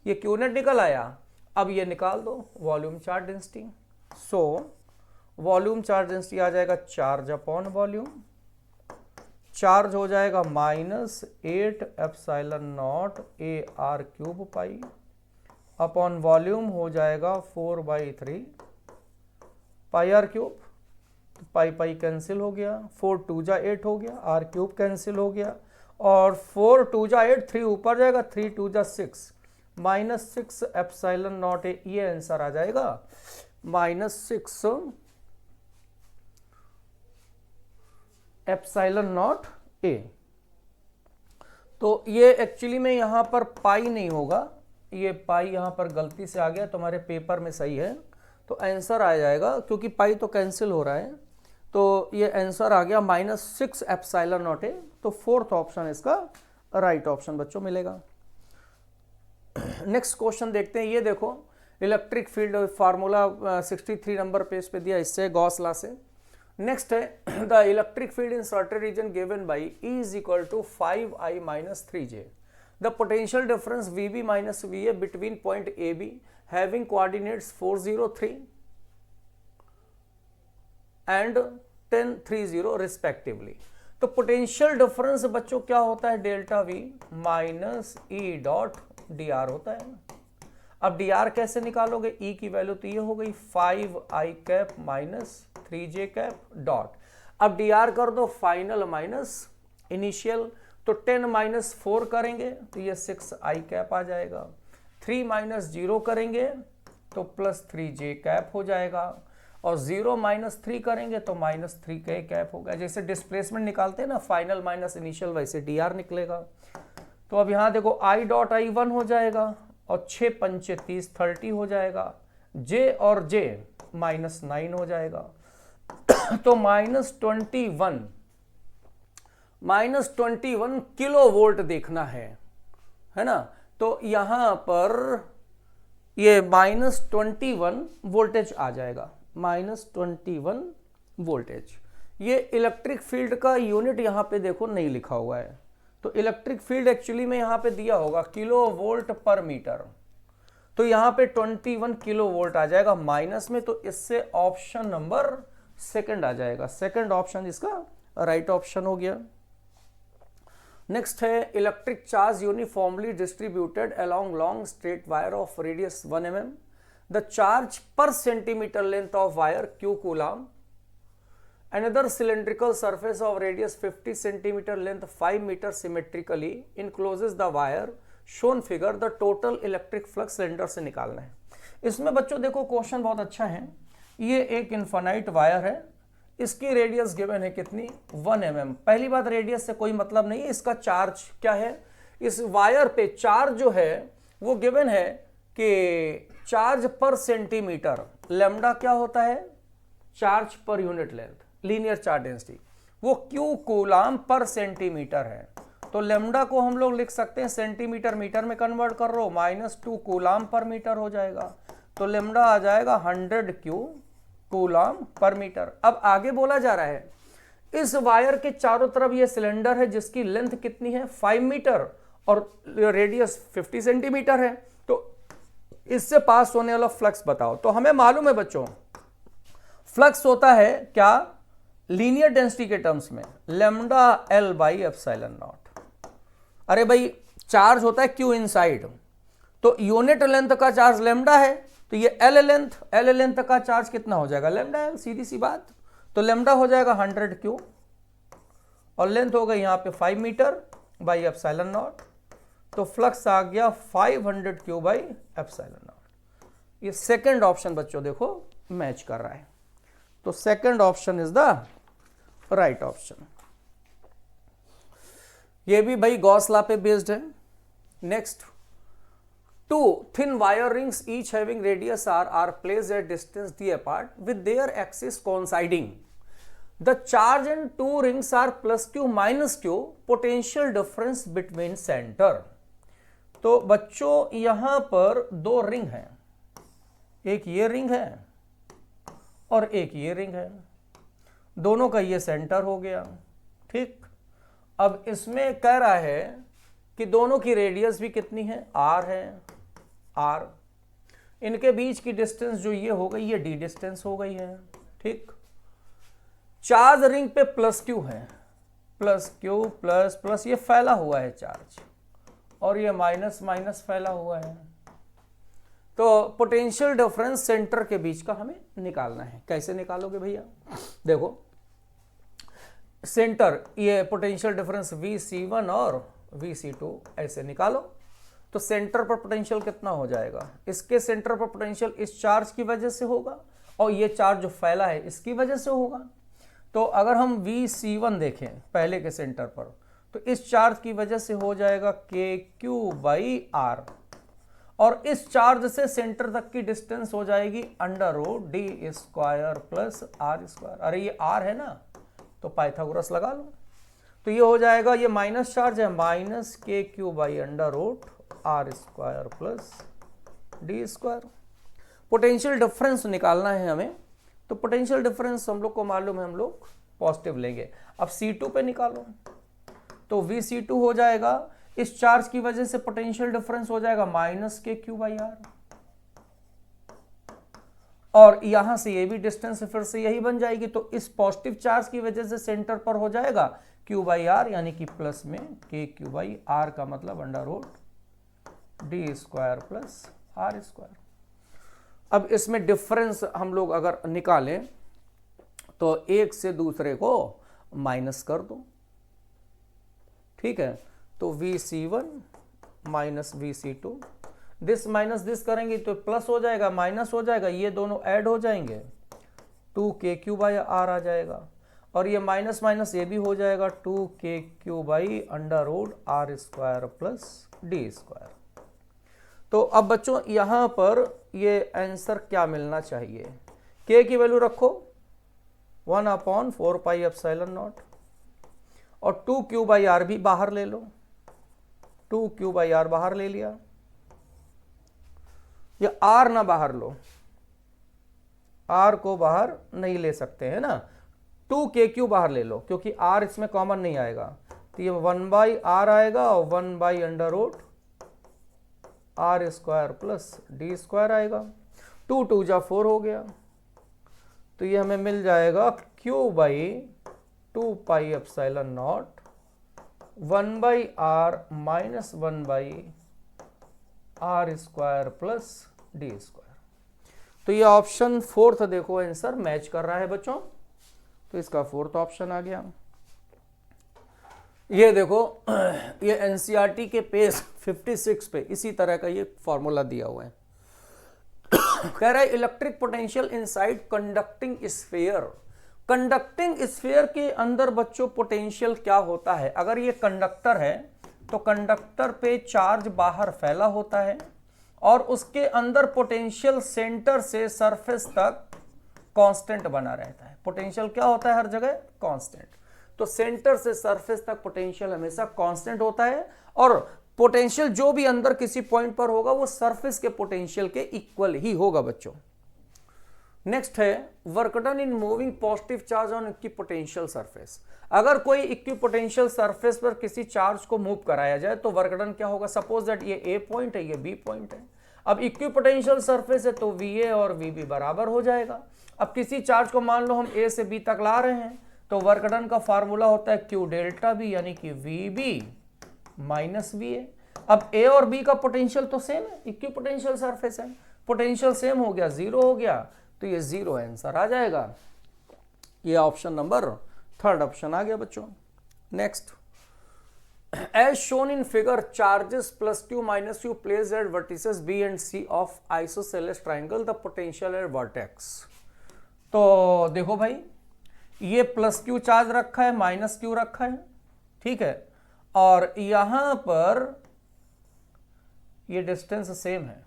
ये Q नेट निकल आया। अब ये निकाल दो volume charge density. So volume charge density आ जाएगा चार्ज अपॉन वॉल्यूम। चार्ज हो जाएगा -8 ε0 ar³ पाई अपॉन वॉल्यूम हो जाएगा 4/3 πr³। पाई पाई कैंसिल हो गया, 4 2 जा 8 हो गया, r³ कैंसिल हो गया और 4 2 जा 8, 3 ऊपर जाएगा, 3 2 जा 6 -6 ε0 ये आंसर आ जाएगा -6 ε0a। तो ये एक्चुअली में यहां पर पाई नहीं होगा, ये पाई यहां पर गलती से आ गया, तुम्हारे पेपर में सही है। तो आंसर आ जाएगा, क्योंकि पाई तो कैंसिल हो रहा है, तो ये आंसर आ गया -6 ε0a। तो फोर्थ ऑप्शन इसका राइट ऑप्शन बच्चों मिलेगा। नेक्स्ट क्वेश्चन देखते हैं। ये देखो electric field formula 63 number page पे दिया, इससे गॉस लॉ से। नेक्स्ट है the electric field in certain region given by E is equal to 5I - 3J। The potential difference VB - VA between point AB having coordinates 4 0 3 and 10 3 0 respectively. तो potential difference बच्चों क्या होता है, delta V minus E.dr होता है ना। अब dr कैसे निकालोगे, E की वैल्यू तो ये हो गई 5I - 3J डॉट। अब dr कर दो फाइनल माइनस इनिशियल, तो 10 - 4 करेंगे तो ये 6I आ जाएगा। 3 - 0 करेंगे तो +3J हो जाएगा और 0 - 3 करेंगे तो -3K होगा। जैसे डिस्प्लेसमेंट निकालते हैं ना फाइनल माइनस इनिशियल, वैसे dr निकलेगा। तो अब यहाँ देखो I.I1 हो जाएगा और 6 पंचे 30 30 हो जाएगा, J और J -9 हो जाएगा। तो -21 किलो वोल्ट देखना है ना। तो यहां पर ये -21 वोल्टेज आ जाएगा, -21 वोल्टेज। ये इलेक्ट्रिक फील्ड का यूनिट यहां पे देखो नहीं लिखा हुआ है। तो इलेक्ट्रिक फील्ड एक्चुअली में यहां पे दिया होगा किलो वोल्ट पर मीटर। तो यहां पे 21 किलो वोल्ट आ जाएगा माइनस में। तो इससे ऑप्शन नंबर सेकंड आ जाएगा। सेकंड ऑप्शन इसका राइट ऑप्शन हो गया। नेक्स्ट है electric charge uniformly distributed along long straight wire of radius 1 mm, the charge per centimetre length of wire q coulomb, another cylindrical surface of radius 50 centimeter length 5 meter symmetrically encloses the wire shown figure, the total electric flux cylinder से निकालना है। इसमें बच्चों देखो question बहुत अच्छा है। ये एक इनफाइनाइट वायर है, इसकी रेडियस गिवन है कितनी 1 mm। पहली बात रेडियस से कोई मतलब नहीं है, इसका चार्ज क्या है। इस वायर पे चार्ज जो है वो गिवन है कि चार्ज पर सेंटीमीटर, लैम्डा क्या होता है charge per unit length, linear charge density, वो क्यू कूलम पर सेंटीमीटर है। तो लैम्डा को हम लोग लिख सकते हैं सेंटीमीटर मीटर में कन्वर्ट कर लो, -2 कूलम पर मीटर हो जाएगा। तो लैम्डा आ जाएगा 100 क्यू कूलम पर मीटर। अब आगे बोला जा रहा है इस वायर के चारों तरफ ये सिलेंडर है जिसकी लेंथ कितनी है 5 मीटर और रेडियस 50 सेंटीमीटर है। तो इससे पास होने वाला फ्लक्स बताओ। तो हमें मालूम है बच्चों फ्लक्स होता है क्या लीनियर डेंसिटी के टर्म्स में lambda L by epsilon not. अरे भाई चार्ज होता है क्यू इनसाइड, तो यूनिट लेंथ का चार्ज लैम्डा है, तो ये L लेंथ का चार्ज कितना हो जाएगा लैम्डा L, सीधी सी बात। तो लैम्डा हो जाएगा 100 क्यू और लेंथ हो गई यहां पे 5 मीटर बाई एप्सिलॉन नॉट। तो फ्लक्स आ गया 500 क्यू बाई एप्सिलॉन नॉट। ये सेकंड ऑप्शन बच्चों देखो मैच कर रहा है, तो second option is the right option. ये भी भाई गॉस लॉ पे बेस्ड है। Next, 2 thin wire rings each having radius r are placed at distance d apart with their axis coinciding. The charge in 2 rings are plus q minus q, potential difference between center. तो बच्चों यहां पर 2 ring हैं, एक ये ring है और एक ये रिंग है, दोनों का ये सेंटर हो गया। ठीक, अब इसमें कह रहा है कि दोनों की रेडियस भी कितनी है r है, r, इनके बीच की डिस्टेंस जो ये हो गई ये d डिस्टेंस हो गई है। ठीक, चार्ज रिंग पे प्लस q है, प्लस q प्लस प्लस ये फैला हुआ है चार्ज और ये माइनस माइनस फैला हुआ है। तो पोटेंशियल डिफरेंस सेंटर के बीच का हमें निकालना है। कैसे निकालोगे भैया, देखो सेंटर ये पोटेंशियल डिफरेंस Vc1 और Vc2 ऐसे निकालो। तो सेंटर पर पोटेंशियल कितना हो जाएगा, इसके सेंटर पर पोटेंशियल इस चार्ज की वजह से होगा और ये चार्ज जो फैला है इसकी वजह से होगा। तो अगर हम Vc1 देखें पहले के सेंटर पर, तो इस चार्ज की वजह से हो जाएगा KQ/R और इस चार्ज से सेंटर तक की डिस्टेंस हो जाएगी √d² प्लस r²। अरे ये r है ना, तो पाइथागोरस लगा लो। तो ये हो जाएगा, ये माइनस चार्ज है, -KQ/√r² plus d²। Potential difference निकालना है हमें, तो पोटेंशियल डिफरेंस हम लोग को मालूम है, हम लोग पॉजिटिव लेंगे। अब C2 पे निकालो, तो Vc2 हो जाएगा, इस चार्ज की वजह से पोटेंशियल डिफरेंस हो जाएगा -KQ/R और यहां से ये भी डिस्टेंस फिर से यही बन जाएगी। तो इस पॉजिटिव चार्ज की वजह से सेंटर पर हो जाएगा Q/R यानी कि प्लस में KQ/R का मतलब √d² प्लस r²। अब इसमें डिफरेंस हम लोग अगर निकालें तो एक से दूसरे को माइनस कर दो। ठीक है, तो Vc1 minus Vc2, this minus this करेंगे तो प्लस हो जाएगा, माइनस हो जाएगा, ये दोनों ऐड हो जाएंगे, 2KQ/R आ जाएगा और ये माइनस माइनस ये भी हो जाएगा 2KQ/√r² प्लस d²। तो अब बच्चों यहां पर ये आंसर क्या मिलना चाहिए, k की वैल्यू रखो 1/4πε0 और 2Q/R भी बाहर ले लो, 2Q/R बाहर ले लिया, या R ना बाहर लो, R को बाहर नहीं ले सकते हैं ना, 2KQ बाहर ले लो क्योंकि R इसमें कॉमन नहीं आएगा। तो ये 1/R आएगा और 1/√r² प्लस d² आएगा, 2 2 जा 4 हो गया। तो ये हमें मिल जाएगा Q/2πε0 1/r minus 1/r² plus D square. तो ये ऑप्शन फोर्थ देखो आंसर मैच कर रहा है बच्चों, तो इसका फोर्थ ऑप्शन आ गया। ये देखो ये एनसीईआरटी के पेज 56 पे इसी तरह का ये फॉर्मूला दिया हुआ है। कह रहा है electric potential inside conducting sphere. Conducting sphere के अंदर बच्चों पोटेंशियल क्या होता है? अगर ये कंडक्टर है तो कंडक्टर पे चार्ज बाहर फैला होता है और उसके अंदर पोटेंशियल सेंटर से सरफेस तक कांस्टेंट बना रहता है। पोटेंशियल क्या होता है हर जगह? कांस्टेंट। तो सेंटर से सरफेस तक पोटेंशियल हमेशा कांस्टेंट होता है और पोटेंशियल जो भी अंदर किसी पॉइंट पर होगा वो सरफेस के पोटेंशियल के इक्वल ही होगा बच्चों। नेक्स्ट है work done in moving positive charge on equipotential surface. अगर कोई इक्विपोटेंशियल सरफेस पर किसी चार्ज को मूव कराया जाए तो वर्क डन क्या होगा? सपोज दैट ये ए पॉइंट है, ये बी पॉइंट है। अब इक्विपोटेंशियल सरफेस है तो वी और वी बराबर हो जाएगा। अब किसी चार्ज को मान लो हम ए से बी तक ला रहे हैं तो वर्क डन का फार्मूला होता है क्यू डेल्टा बी यानी कि V B minus V A. अब ए और बी का पोटेंशियल तो सेम है, इक्विपोटेंशियल सरफेस है, पोटेंशियल सेम हो गया, जीरो हो गया, तो ये जीरो आंसर आ जाएगा। ये ऑप्शन नंबर थर्ड ऑप्शन आ गया बच्चों। Next, as shown in figure charges plus Q minus Q placed at vertices B and C of isosceles triangle the potential at vertex. तो देखो भाई ये प्लस क्यू चार्ज रखा है, माइनस क्यू रखा है, ठीक है, और यहां पर ये डिस्टेंस सेम है।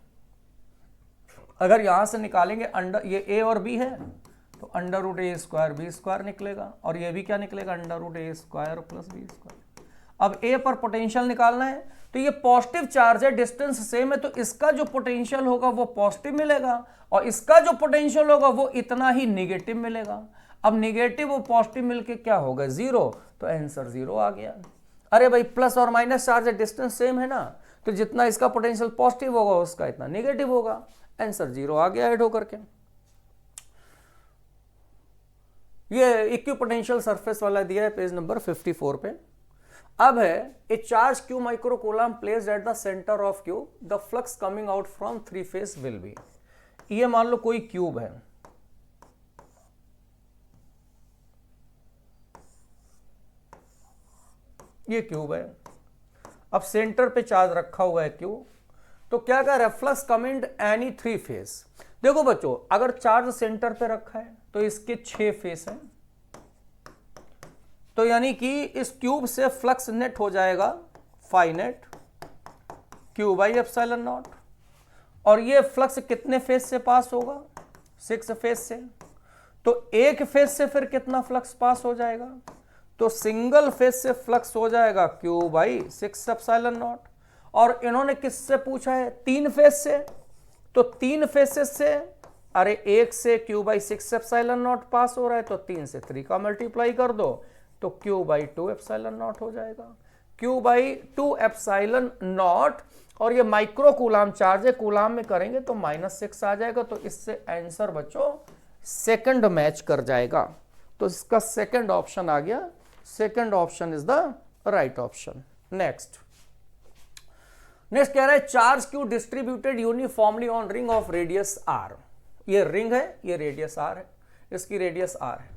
अगर यहां से निकालेंगे अंडर, ये ए और बी है तो अंडर रूट ए स्क्वायर बी स्क्वायर निकलेगा और ये भी क्या निकलेगा? अंडर रूट ए स्क्वायर प्लस बी स्क्वायर। अब ए पर पोटेंशियल निकालना है तो ये पॉजिटिव चार्ज है, डिस्टेंस सेम है, तो इसका जो पोटेंशियल होगा वो पॉजिटिव मिलेगा और इसका जो पोटेंशियल होगा वो इतना ही निगेटिव मिलेगा। अब निगेटिव और पॉजिटिव मिलके क्या होगा? जीरो, तो आंसर जीरो आ गया। अरे भाई प्लस और माइनस चार्ज है, डिस्टेंस सेम है ना, तो जितना इसका पोटेंशियल पॉजिटिव होगा उसका इतना निगेटिव होगा, आंसर जीरो आ गया ऐड होकर के। ये इक्विपोटेंशियल सरफेस वाला दिया है पेज नंबर 54 पे। अब है ए charge Q micro coulomb placed at the centre of Q the flux coming out from three phase will be. ये मान लो कोई क्यूब है, ये क्यूब है, अब सेंटर पे चार्ज रखा हुआ है क्यू, तो क्या कर रहा है? Flux coming any three phase. देखो बच्चों अगर चार्ज सेंटर पे रखा है तो इसके 6 फेस हैं, तो यानी कि इस क्यूब से फ्लक्स नेट हो जाएगा phi net Q by epsilon naught. और ये फ्लक्स कितने फेस से पास होगा? 6 फेस से। तो एक फेस से फिर कितना फ्लक्स पास हो जाएगा? तो सिंगल फेस से फ्लक्स हो जाएगा क्यू बाई 6 एप्सिलॉन नॉट। और इन्होंने किससे पूछा है? 3 फेस से, तो 3 फेसेस से, अरे एक से Q by 6 epsilon not pass हो रहा है तो 3 से 3 का मल्टीप्लाई कर दो तो क्यू बाई 2 एप्सिलॉन नॉट हो जाएगा। क्यू बाई 2 एप्सिलॉन नॉट, और ये माइक्रो कूलाम चार्ज है, कूलाम में करेंगे तो -6 आ जाएगा, तो इससे आंसर बच्चों सेकंड मैच कर जाएगा। तो इसका सेकंड ऑप्शन आ गया, second option is the right option. Next कह रहा है charge Q distributed uniformly on ring of radius R. ये रिंग है, ये रेडियस आर है, इसकी रेडियस आर है।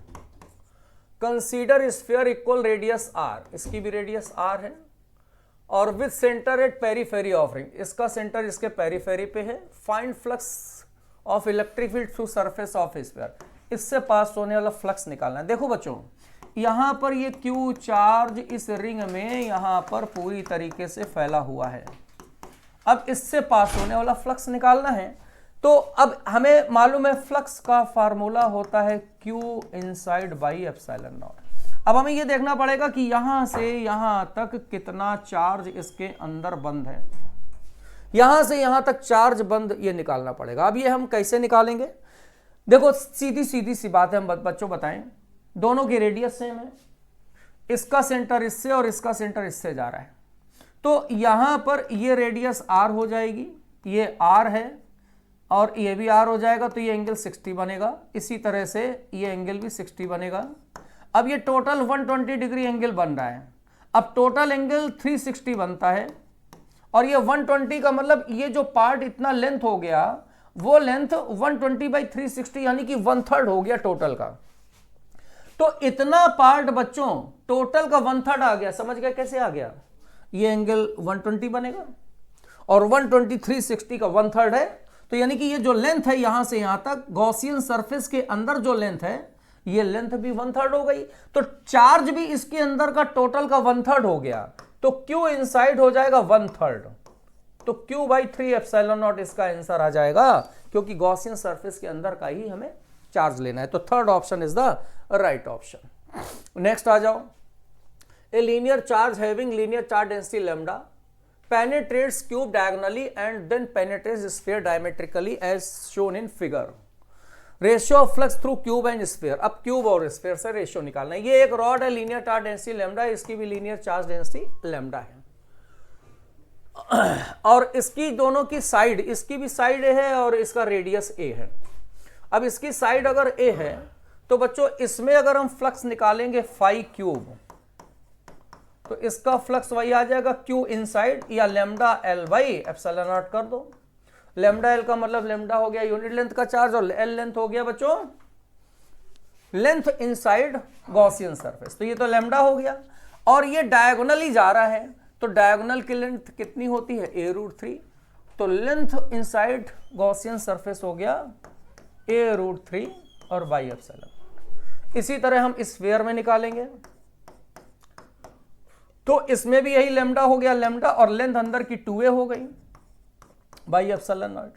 Consider sphere equal radius R, इसकी भी रेडियस आर है, और with centre at periphery of ring, इसका सेंटर इसके पेरीफेरी पे है। Find flux of electric field through surface of sphere, इससे पास होने वाला फ्लक्स निकालना है। देखो बच्चों यहां पर ये क्यू चार्ज इस रिंग में यहां पर पूरी तरीके से फैला हुआ है। अब इससे पास होने वाला फ्लक्स निकालना है, तो अब हमें मालूम है फ्लक्स का फार्मूला होता है Q inside by epsilon not. अब हमें ये देखना पड़ेगा कि यहां से यहां तक कितना चार्ज इसके अंदर बंद है, यहां से यहां तक चार्ज बंद ये निकालना पड़ेगा। अब ये हम कैसे निकालेंगे? देखो सीधी सी बात है, हम बच्चों बताएं, दोनों की रेडियस सेम है, इसका सेंटर इससे और इसका सेंटर इससे जा रहा है, तो यहां पर ये रेडियस r हो जाएगी, ये r है और ये भी r हो जाएगा, तो ये एंगल 60 बनेगा। इसी तरह से ये एंगल भी 60 बनेगा। अब ये टोटल 120 डिग्री एंगल बन रहा है। अब टोटल एंगल 360 बनता है, और ये 120 का मतलब ये जो पार्ट इतना लेंथ हो गया वो लेंथ 120/360 यानी कि 1/3 हो गया टोटल का। तो इतना पार्ट बच्चों टोटल का 1/3 आ गया। समझ गए कैसे आ गया? ये एंगल 120 बनेगा और 120 360 का 1/3 है, तो यानी कि ये जो लेंथ है यहां से यहां तक गॉसियन सरफेस के अंदर जो लेंथ है ये लेंथ भी 1/3 हो गई। तो चार्ज भी इसके अंदर का टोटल का 1/3 हो गया, तो Q इनसाइड हो जाएगा 1/3। तो Q/3 इसका आंसर आ जाएगा, क्योंकि गॉसियन सरफेस के अंदर का ही हमें चार्ज लेना है। तो third option is the right option. Next आ जाओ। A linear charge having linear charge density lambda penetrates cube diagonally and then penetrates sphere diametrically as shown in figure. Ratio of flux through cube and sphere. अब cube और sphere से ratio निकालना है। ये एक rod है, linear charge density lambda, इसकी भी लीनियर चार्ज डेंसिटी लैम्डा है, और इसकी दोनों की साइड, इसकी भी साइड है और इसका रेडियस ए है। अब इसकी साइड अगर ए है तो बच्चों इसमें अगर हम फ्लक्स निकालेंगे फाई क्यूब, तो इसका फ्लक्स वही आ जाएगा क्यू इनसाइड या lambda L by epsilon not कर दो। लैम्डा एल का मतलब लैम्डा हो गया यूनिट लेंथ का चार्ज, और एल लेंथ हो गया बच्चों लेंथ इनसाइड गॉसियन सरफेस। तो ये तो लैम्डा हो गया, और ये डायगोनली जा रहा है, तो डायगोनल की लेंथ कितनी होती है? a√3। तो लेंथ इनसाइड गॉसियन सरफेस हो गया a√3 और बाई एप्सिलॉन। इसी तरह हम स्फीयर में निकालेंगे, तो इसमें भी यही लैम्डा हो गया, लैम्डा और लेंथ अंदर की 2a हो गई बाई एप्सिलॉन नॉट।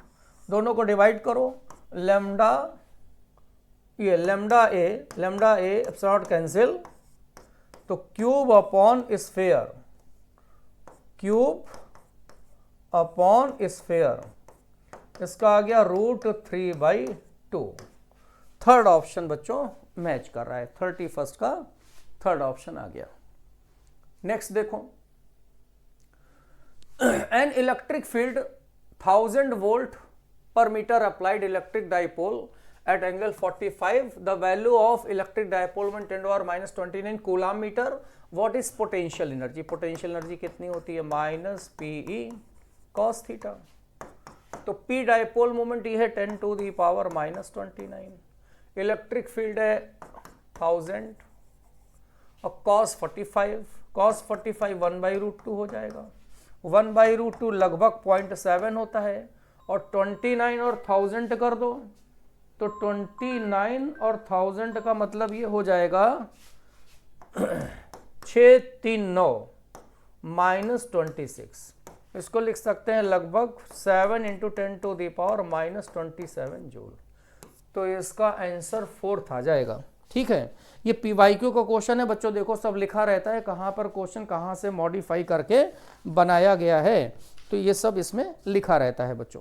दोनों को डिवाइड करो, लैम्डा ये lambda a epsilon naught cancel, तो cube upon sphere, cube upon sphere, इसका आ गया √3/2। थर्ड ऑप्शन बच्चों मैच कर रहा है, 31st का थर्ड ऑप्शन आ गया। नेक्स्ट देखो, an electric field 1000 volt per metre applied electric dipole at angle 45, the value of electric dipole में 10⁻29 coulomb metre. What is potential energy? Potential energy कितनी होती है? -PE cos theta. तो P dipole moment ये है 10⁻29, electric field है 1000 और cos 45 1/√2 हो जाएगा। 1/√2 लगभग 0.7 होता है, और 29 और 1000 कर दो, तो 29 और 1000 का मतलब ये हो जाएगा 639 -26। इसको लिख सकते हैं लगभग 7 × 10⁻27 जूल। तो इसका आंसर 4th आ जाएगा। ठीक है, ये PYQ का क्वेश्चन है बच्चों, देखो सब लिखा रहता है कहाँ पर क्वेश्चन कहाँ से मॉडिफाई करके बनाया गया है, तो ये सब इसमें लिखा रहता है बच्चों।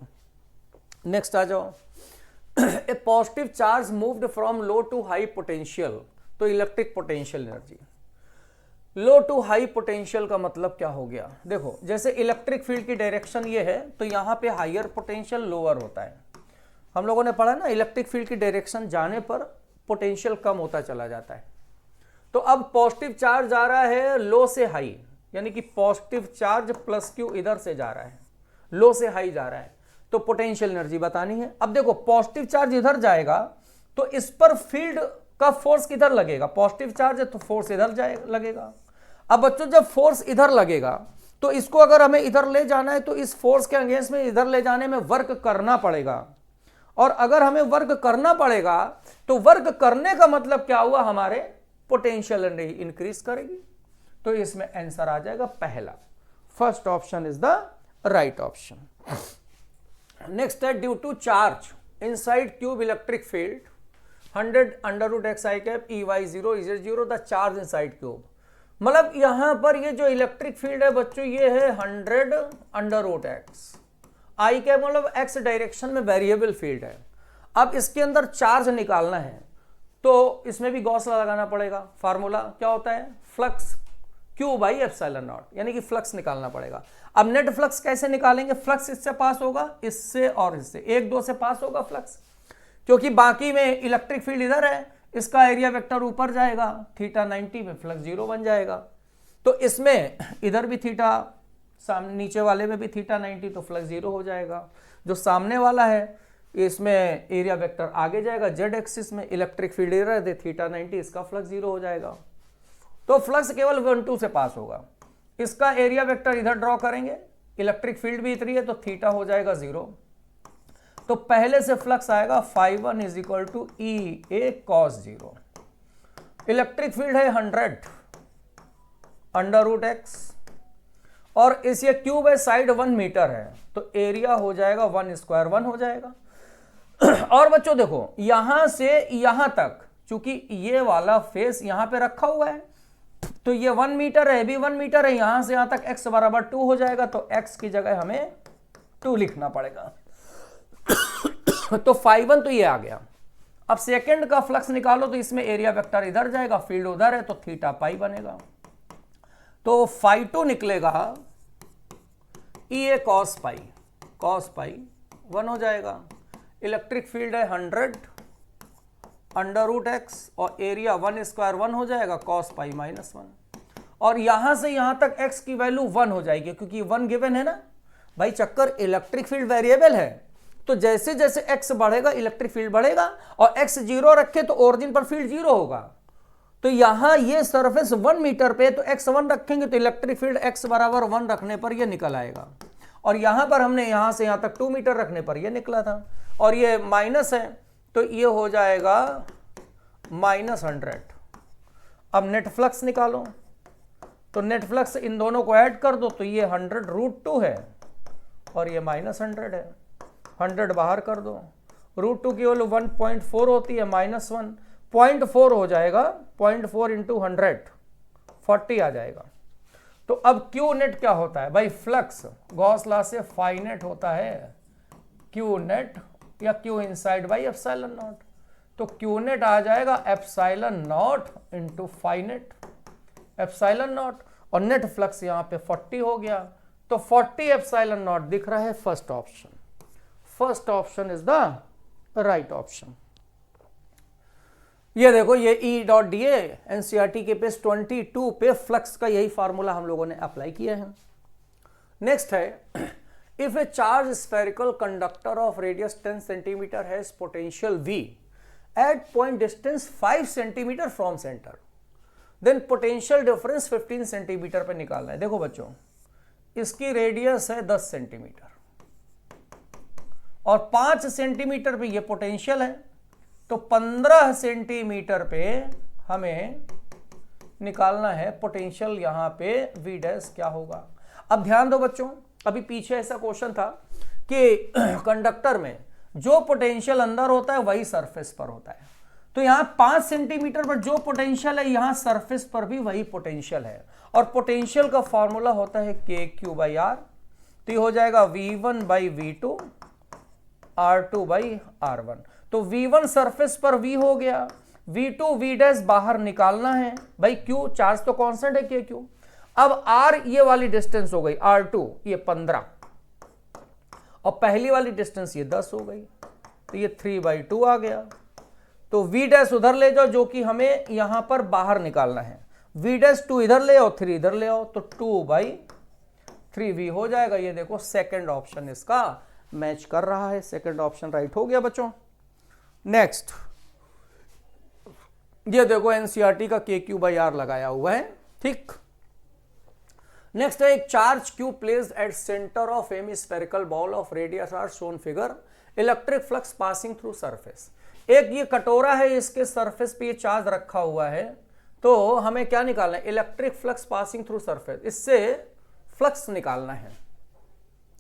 नेक्स्ट आ जाओ। A positive charge moved from low to high potential, तो electric potential energy. Low to high potential का मतलब क्या हो गया? देखो जैसे इलेक्ट्रिक फील्ड की डायरेक्शन ये है, तो यहाँ पे हायर पोटेंशियल लोअर होता है। हम लोगों ने पढ़ा ना, इलेक्ट्रिक फील्ड की डायरेक्शन जाने पर पोटेंशियल कम होता चला जाता है। तो अब पॉजिटिव चार्ज जा रहा है लो से हाई, यानी कि पॉजिटिव चार्ज प्लस Q इधर से जा रहा है, लो से हाई जा रहा है, तो पोटेंशियल एनर्जी बतानी है। अब देखो पॉजिटिव चार्ज इधर जाएगा तो इस पर फील्ड का फोर्स किधर लगेगा? पॉजिटिव चार्ज है तो फोर्स इधर लगेगा। अब बच्चों जब फोर्स इधर लगेगा तो इसको अगर हमें इधर ले जाना है तो इस फोर्स के अगेंस्ट में इधर ले जाने में वर्क करना पड़ेगा, और अगर हमें वर्क करना पड़ेगा तो वर्क करने का मतलब क्या हुआ? हमारे पोटेंशियल एनर्जी इंक्रीज करेगी। तो इसमें आंसर आ जाएगा पहला, first option is the right option. Next है, due to charge inside cube electric field 100 √xi EY0 Z0 the charge inside cube. मतलब यहां पर ये जो इलेक्ट्रिक फील्ड है बच्चों ये है 100 √x, आई कैप मतलब x डायरेक्शन में वेरिएबल फील्ड है। अब इसके अंदर चार्ज निकालना है तो इसमें भी गॉस लगाना पड़ेगा। फार्मूला क्या होता है? फ्लक्स Q/ε0, यानी कि फ्लक्स निकालना पड़ेगा। अब नेट फ्लक्स कैसे निकालेंगे? फ्लक्स इससे पास होगा, इससे और इससे, 1-2 से पास होगा फ्लक्स, क्योंकि बाकी में इलेक्ट्रिक फील्ड इधर है, इसका एरिया वेक्टर ऊपर जाएगा, θ 90 में फ्लक्स 0 बन जाएगा। तो इसमें इधर भी थीटा, सामने नीचे वाले में भी थीटा 90, तो फ्लक्स 0 हो जाएगा। जो सामने वाला है इसमें एरिया वेक्टर आगे जाएगा जेड एक्सिस में, इलेक्ट्रिक फील्ड इधर है थीटा 90, इसका फ्लक्स 0 हो जाएगा। तो फ्लक्स केवल 1 2 से पास होगा। इसका एरिया वेक्टर इधर ड्रॉ करेंगे, इलेक्ट्रिक फील्ड भी इतनी है तो थीटा हो जाएगा 0। तो पहले से फ्लक्स आएगा φ1 is equal to E A cos 0। Electric field है 100 अंडर रूट एक्स, और इस ये क्यूब है, साइड 1 मीटर है, तो एरिया हो जाएगा 1 स्क्वायर 1 हो जाएगा। और बच्चों देखो यहां से यहां तक, चूंकि ये वाला फेस यहां पे रखा हुआ है तो ये 1 मीटर है, भी 1 मीटर है, यहां से यहां तक x बराबर 2 हो जाएगा, तो x की जगह हमें 2 लिखना पड़ेगा। तो φ1 तो ये आ गया। अब सेकंड का फ्लक्स निकालो, तो इसमें एरिया वेक्टर इधर जाएगा, फील्ड उधर है, तो थीटा पाई बनेगा। तो φ2 निकलेगा ई ए कॉस पाई 1 हो जाएगा। इलेक्ट्रिक फील्ड है 100 अंडर रूट एक्स, और एरिया 1 स्क्वायर 1 हो जाएगा कॉस पाई माइनस 1, और यहां से यहां तक x की वैल्यू 1 हो जाएगी, क्योंकि 1 गिवन है ना भाई। चक्कर इलेक्ट्रिक फील्ड वेरिएबल है, तो जैसे जैसे x बढ़ेगा इलेक्ट्रिक फील्ड बढ़ेगा, और x 0 रखे तो ओरिजिन पर फील्ड 0 होगा। तो यहां ये सरफेस 1 मीटर पे, तो x 1 रखेंगे तो इलेक्ट्रिक फील्ड x बराबर 1 रखने पर ये निकल आएगा, और यहां पर हमने यहां से यहां तक 2 मीटर रखने पर ये निकला था, और ये माइनस है तो ये हो जाएगा -100। अब नेट फ्लक्स निकालो, तो नेट फ्लक्स इन दोनों को ऐड कर दो, तो ये 100 √2 है, और ये -100 है। 100 बाहर कर दो, √2 की वैल्यू 1.4 होती है, -1 0.4 हो जाएगा, 0.4 इंटू 100 40 आ जाएगा। तो अब क्यू नेट क्या होता है भाई? फ्लक्स गॉस लॉ से फाई नेट होता है क्यू नेट या Q inside by epsilon naught. तो क्यू नेट आ जाएगा epsilon naught into phi net epsilon naught, और नेट फ्लक्स यहां पे 40 हो गया, तो 40 एप्सिलॉन नॉट दिख रहा है first option. First option is the right option. ये देखो ये E डॉट डी एनसीईआरटी के पेज 22 पे फ्लक्स का यही फार्मूला हम लोगों ने अप्लाई किया है। नेक्स्ट है, if a charge spherical conductor of radius 10 centimetre has potential V at point distance 5 centimetre from centre, then potential difference 15 centimetre पे निकालना है। देखो बच्चों, इसकी रेडियस है 10 सेंटीमीटर और 5 सेंटीमीटर पे ये पोटेंशियल है, तो 15 सेंटीमीटर पे हमें निकालना है पोटेंशियल। यहां पे V डैश क्या होगा? अब ध्यान दो बच्चों, अभी पीछे ऐसा क्वेश्चन था कि कंडक्टर में जो पोटेंशियल अंदर होता है वही सरफेस पर होता है, तो यहां 5 सेंटीमीटर पर जो पोटेंशियल है यहां सरफेस पर भी वही पोटेंशियल है, और पोटेंशियल का फॉर्मूला होता है KQ/R। तो ये हो जाएगा V1/V2 R2/R1। तो V1 सरफेस पर V हो गया, V2 V डैश बाहर निकालना है भाई, Q चार्ज तो कांस्टेंट है KQ। अब R ये वाली डिस्टेंस हो गई R2 ये 15, और पहली वाली डिस्टेंस ये 10 हो गई, तो ये 3/2 आ गया। तो V डैश उधर ले जाओ जो कि हमें यहां पर बाहर निकालना है, V डैश 2 इधर ले आओ 3 इधर ले आओ, तो 2/3V हो जाएगा। ये देखो सेकंड ऑप्शन इसका मैच कर रहा है, सेकंड ऑप्शन राइट हो गया बच्चों। नेक्स्ट, ये देखो एनसीईआरटी का KQ/R लगाया हुआ है, ठीक। नेक्स्ट है, एक charge Q placed at centre of hemispherical ball of radius R shown figure, electric flux passing through surface. एक ये कटोरा है, इसके सरफेस पे ये चार्ज रखा हुआ है, तो हमें क्या निकालना है? Electric flux passing through surface, इससे फ्लक्स निकालना है,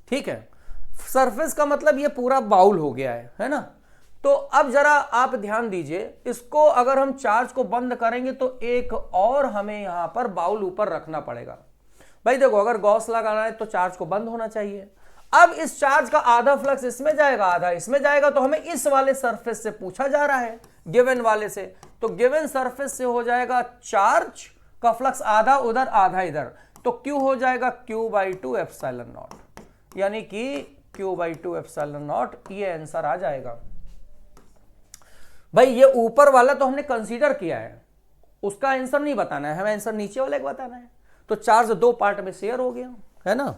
ठीक है। सरफेस का मतलब ये पूरा बाउल हो गया है ना। तो अब जरा आप ध्यान दीजिए, इसको अगर हम चार्ज को बंद करेंगे तो एक और हमें यहां पर बाउल ऊपर रखना पड़ेगा। भाई देखो, अगर गॉस लगाना है तो चार्ज को बंद होना चाहिए। अब इस चार्ज का आधा फ्लक्स इसमें जाएगा आधा इसमें जाएगा, तो हमें इस वाले सरफेस से पूछा जा रहा है, गिवन वाले से, तो गिवन सरफेस से हो जाएगा चार्ज का फ्लक्स आधा उधर आधा इधर, तो Q हो जाएगा Q/2 एप्सिलॉन नॉट, यानी कि Q/2 एप्सिलॉन नॉट, ये आंसर आ जाएगा। भाई ये ऊपर वाला तो हमने कंसीडर किया है, उसका आंसर नहीं बताना है, हमें आंसर नीचे वाले को बताना है। तो चार्ज दो पार्ट में शेयर हो गया, है ना।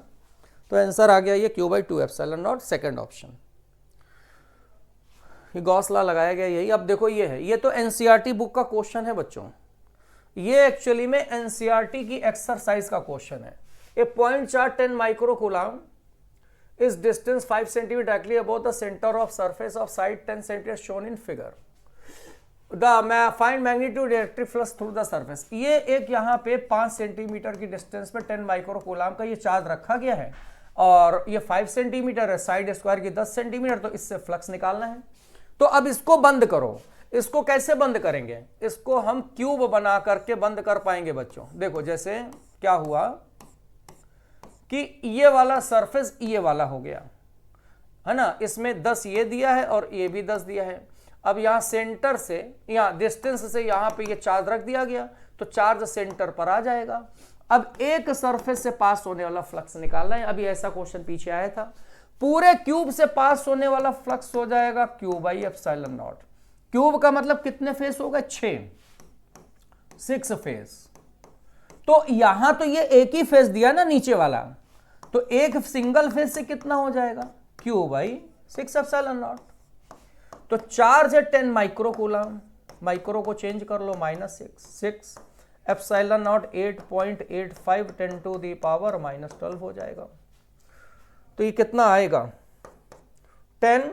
तो आंसर आ गया ये Q/2 epsilon not, second option. ये गॉस लॉ लगाया गया यही। अब देखो ये है, ये तो एनसीईआरटी बुक का क्वेश्चन है बच्चों, ये एक्चुअली में एनसीईआरटी की एक्सरसाइज का क्वेश्चन है। A point charge 10 microcoulomb is distance 5 cm directly above the center of surface of side 10 cm shown in figure. The find magnitude electric flux through the surface. ये एक यहाँ पे 5 centimetre की distance पे 10 microcoulomb का ये charge रखा गया है और ये 5 सेंटीमीटर है, साइड स्क्वायर की 10 सेंटीमीटर, तो इससे फ्लक्स निकालना है। तो अब इसको बंद करो। इसको कैसे बंद करेंगे? इसको हम क्यूब बना करके बंद कर पाएंगे बच्चों। देखो जैसे क्या हुआ कि ये वाला सरफेस ये वाला हो गया, है ना, इसमें 10 ये दिया है और ये भी 10 दिया है। अब यहां सेंटर से, यहां डिस्टेंस से यहां पे ये चार्ज रख दिया गया, तो चार्ज सेंटर पर आ जाएगा। अब एक सरफेस से पास होने वाला फ्लक्स निकालना है। अभी ऐसा क्वेश्चन पीछे आया था। पूरे क्यूब से पास होने वाला फ्लक्स हो जाएगा Q/ε0। क्यूब का मतलब कितने फेस हो गए? 6 फेस। तो यहां तो ये एक ही फेस दिया ना नीचे वाला, तो एक सिंगल फेस से कितना हो जाएगा? Q/6ε0। तो चार्ज है 10 माइक्रोकूलम, माइक्रो को चेंज कर लो -6 एप्सिलॉन 8.85 10⁻⁻12 हो जाएगा। तो ये कितना आएगा? 10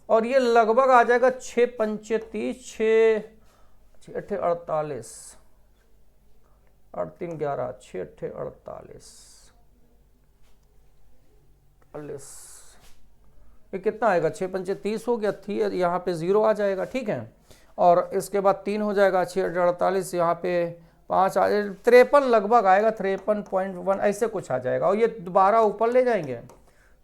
और ये लगभग आ जाएगा 6 पंचे 30, 6 8 48, 8 3 11, 6 8 48, 40। ये कितना आएगा? 6 पंचे 30 हो गया, थी यहाँ पे 0 आ जाएगा, ठीक है। और इसके बाद 3 हो जाएगा, 6 8 48, यहाँ पे 5 53 लगभग आएगा, 53.1 ऐसे कुछ आ जाएगा। और ये दोबारा ऊपर ले जाएंगे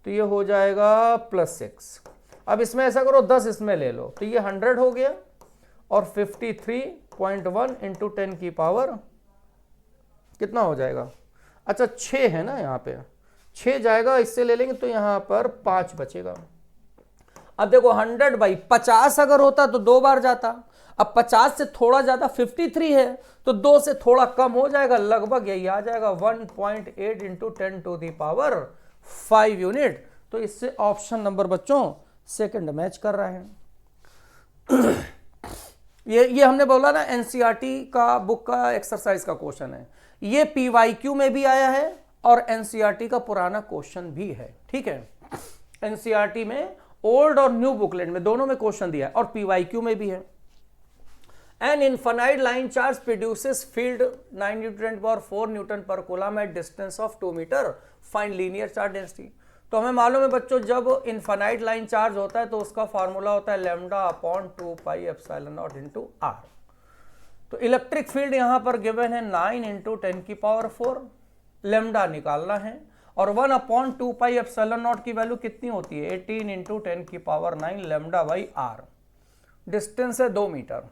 तो ये हो जाएगा +6। अब इसमें ऐसा करो 10 इसमें ले लो, तो ये 100 हो गया और 53.1 इंटू 10 की पावर कितना हो जाएगा? अच्छा 6 है ना, यहाँ पे 6 जाएगा, इससे ले लेंगे तो यहाँ पर 5 बचेगा। अब देखो 100/50 अगर होता तो 2 बार जाता। अब 50 से थोड़ा ज्यादा 53 है, तो 2 से थोड़ा कम हो जाएगा, लगभग यही आ जाएगा 1.8 इंटू 10⁻5 यूनिट। तो इससे ऑप्शन नंबर बच्चों सेकंड मैच कर रहा है। ये हमने बोला ना एनसीईआरटी का बुक का एक्सरसाइज का क्वेश्चन है। ये पीवाईक्यू में भी आया है और एनसीईआरटी का पुराना क्वेश्चन भी है, ठीक है। एनसीईआरटी में ओल्ड और न्यू बुकलेट में दोनों में क्वेश्चन दिया है और पीवाईक्यू में भी है। An infinite line charge produces field 9 newton per coulomb at distance of 2 metre, find linear charge density. तो हमें मालूम है बच्चों, जब इनफाइनाइट लाइन चार्ज होता है तो उसका फॉर्मूला होता है λ/2πε0 इंटू r। तो इलेक्ट्रिक फील्ड यहां पर गिवन है 9 इंटू 10⁻4, लैम्डा निकालना है और 1/2πε0 की वैल्यू कितनी होती है? 18 इंटू 10⁹ λ/r। डिस्टेंस है 2 मीटर,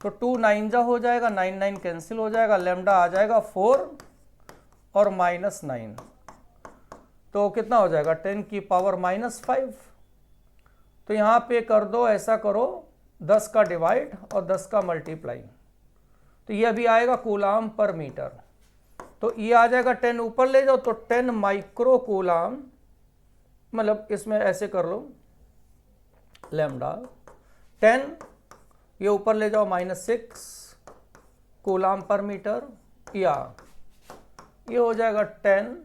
तो 2 9 जा हो जाएगा, 9 9 कैंसिल हो जाएगा, लैम्डा आ जाएगा 4 और -9, तो कितना हो जाएगा? 10⁻⁻5। तो यहां पे कर दो, ऐसा करो 10 का डिवाइड और 10 का मल्टीप्लाई, तो ये अभी आएगा कूलम पर मीटर। तो ये आ जाएगा 10 ऊपर ले जाओ तो 10 माइक्रोकूलम, मतलब इसमें ऐसे कर लो लैम्डा 10, ये ऊपर ले जाओ -6 कूलम पर मीटर, या ये हो जाएगा 10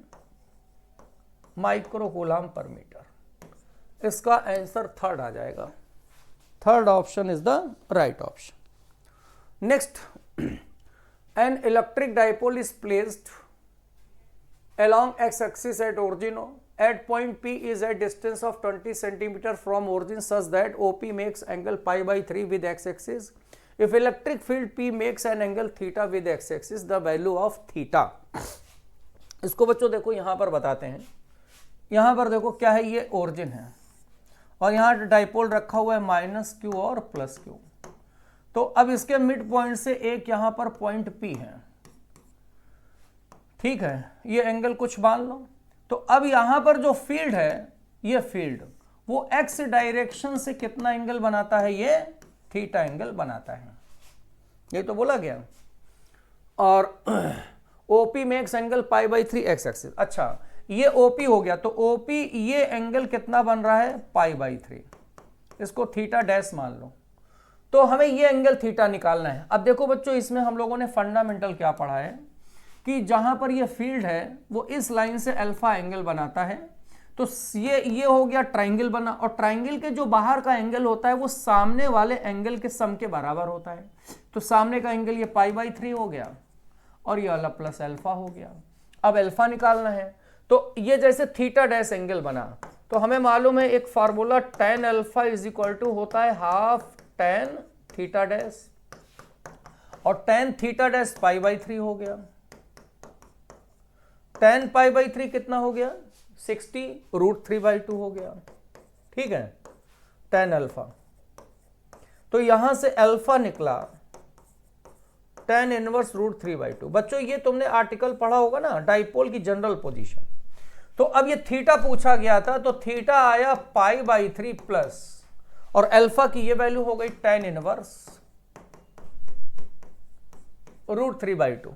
माइक्रोकूलम पर मीटर। इसका आंसर थर्ड आ जाएगा। Third option is the right option. Next, an electric dipole is placed along x-axis at origin at point P is at distance of 20 cm from origin such that OP makes angle π/3 with x-axis. If electric field P makes an angle theta with x-axis, the value of theta. इसको बच्चों देखो यहां पर बताते हैं। यहां पर देखो क्या है, ये ओरिजिन है और यहां डाइपोल रखा हुआ है -q और +q। तो अब इसके मिड पॉइंट से एक यहां पर पॉइंट P है, ठीक है, ये एंगल कुछ मान लो। तो अब यहां पर जो फील्ड है, ये फील्ड वो x डायरेक्शन से कितना एंगल बनाता है? ये थीटा एंगल बनाता है, ये तो बोला गया। और OP makes angle pi by 3 x axis. अच्छा, ये OP हो गया, तो OP ये एंगल कितना बन रहा है, पाई बाई 3, इसको थीटा डैश मान लो। तो हमें ये एंगल थीटा निकालना है। अब देखो बच्चों, इसमें हम लोगों ने फंडामेंटल क्या पढ़ा है कि जहां पर ये फील्ड है वो इस लाइन से अल्फा एंगल बनाता है, तो ये हो गया ट्राइंगल बना, और ट्राइंगल के जो बाहर का एंगल होता है वो सामने वाले एंगल के सम के बराबर होता है। तो सामने का एंगल ये पाई बाई 3 हो गया और ये वाला प्लस अल्फा हो गया। अब अल्फा निकालना है, तो ये जैसे थीटा डैश एंगल बना, तो हमें मालूम है एक formula tan alpha is equal to होता है हाफ tan थीटा डैश, और tan theta dash pi by 3 हो गया। tan पाई बाई 3 कितना हो गया, 60 √3/2 हो गया। ठीक है, tan अल्फा, तो यहां से अल्फा निकला tan इनवर्स √3/2। बच्चों ये तुमने आर्टिकल पढ़ा होगा ना, डाइपोल की जनरल पोजीशन। तो अब ये थीटा पूछा गया था, तो थीटा आया पाई बाई 3 प्लस, और अल्फा की ये वैल्यू हो गई tan इनवर्स √3/2।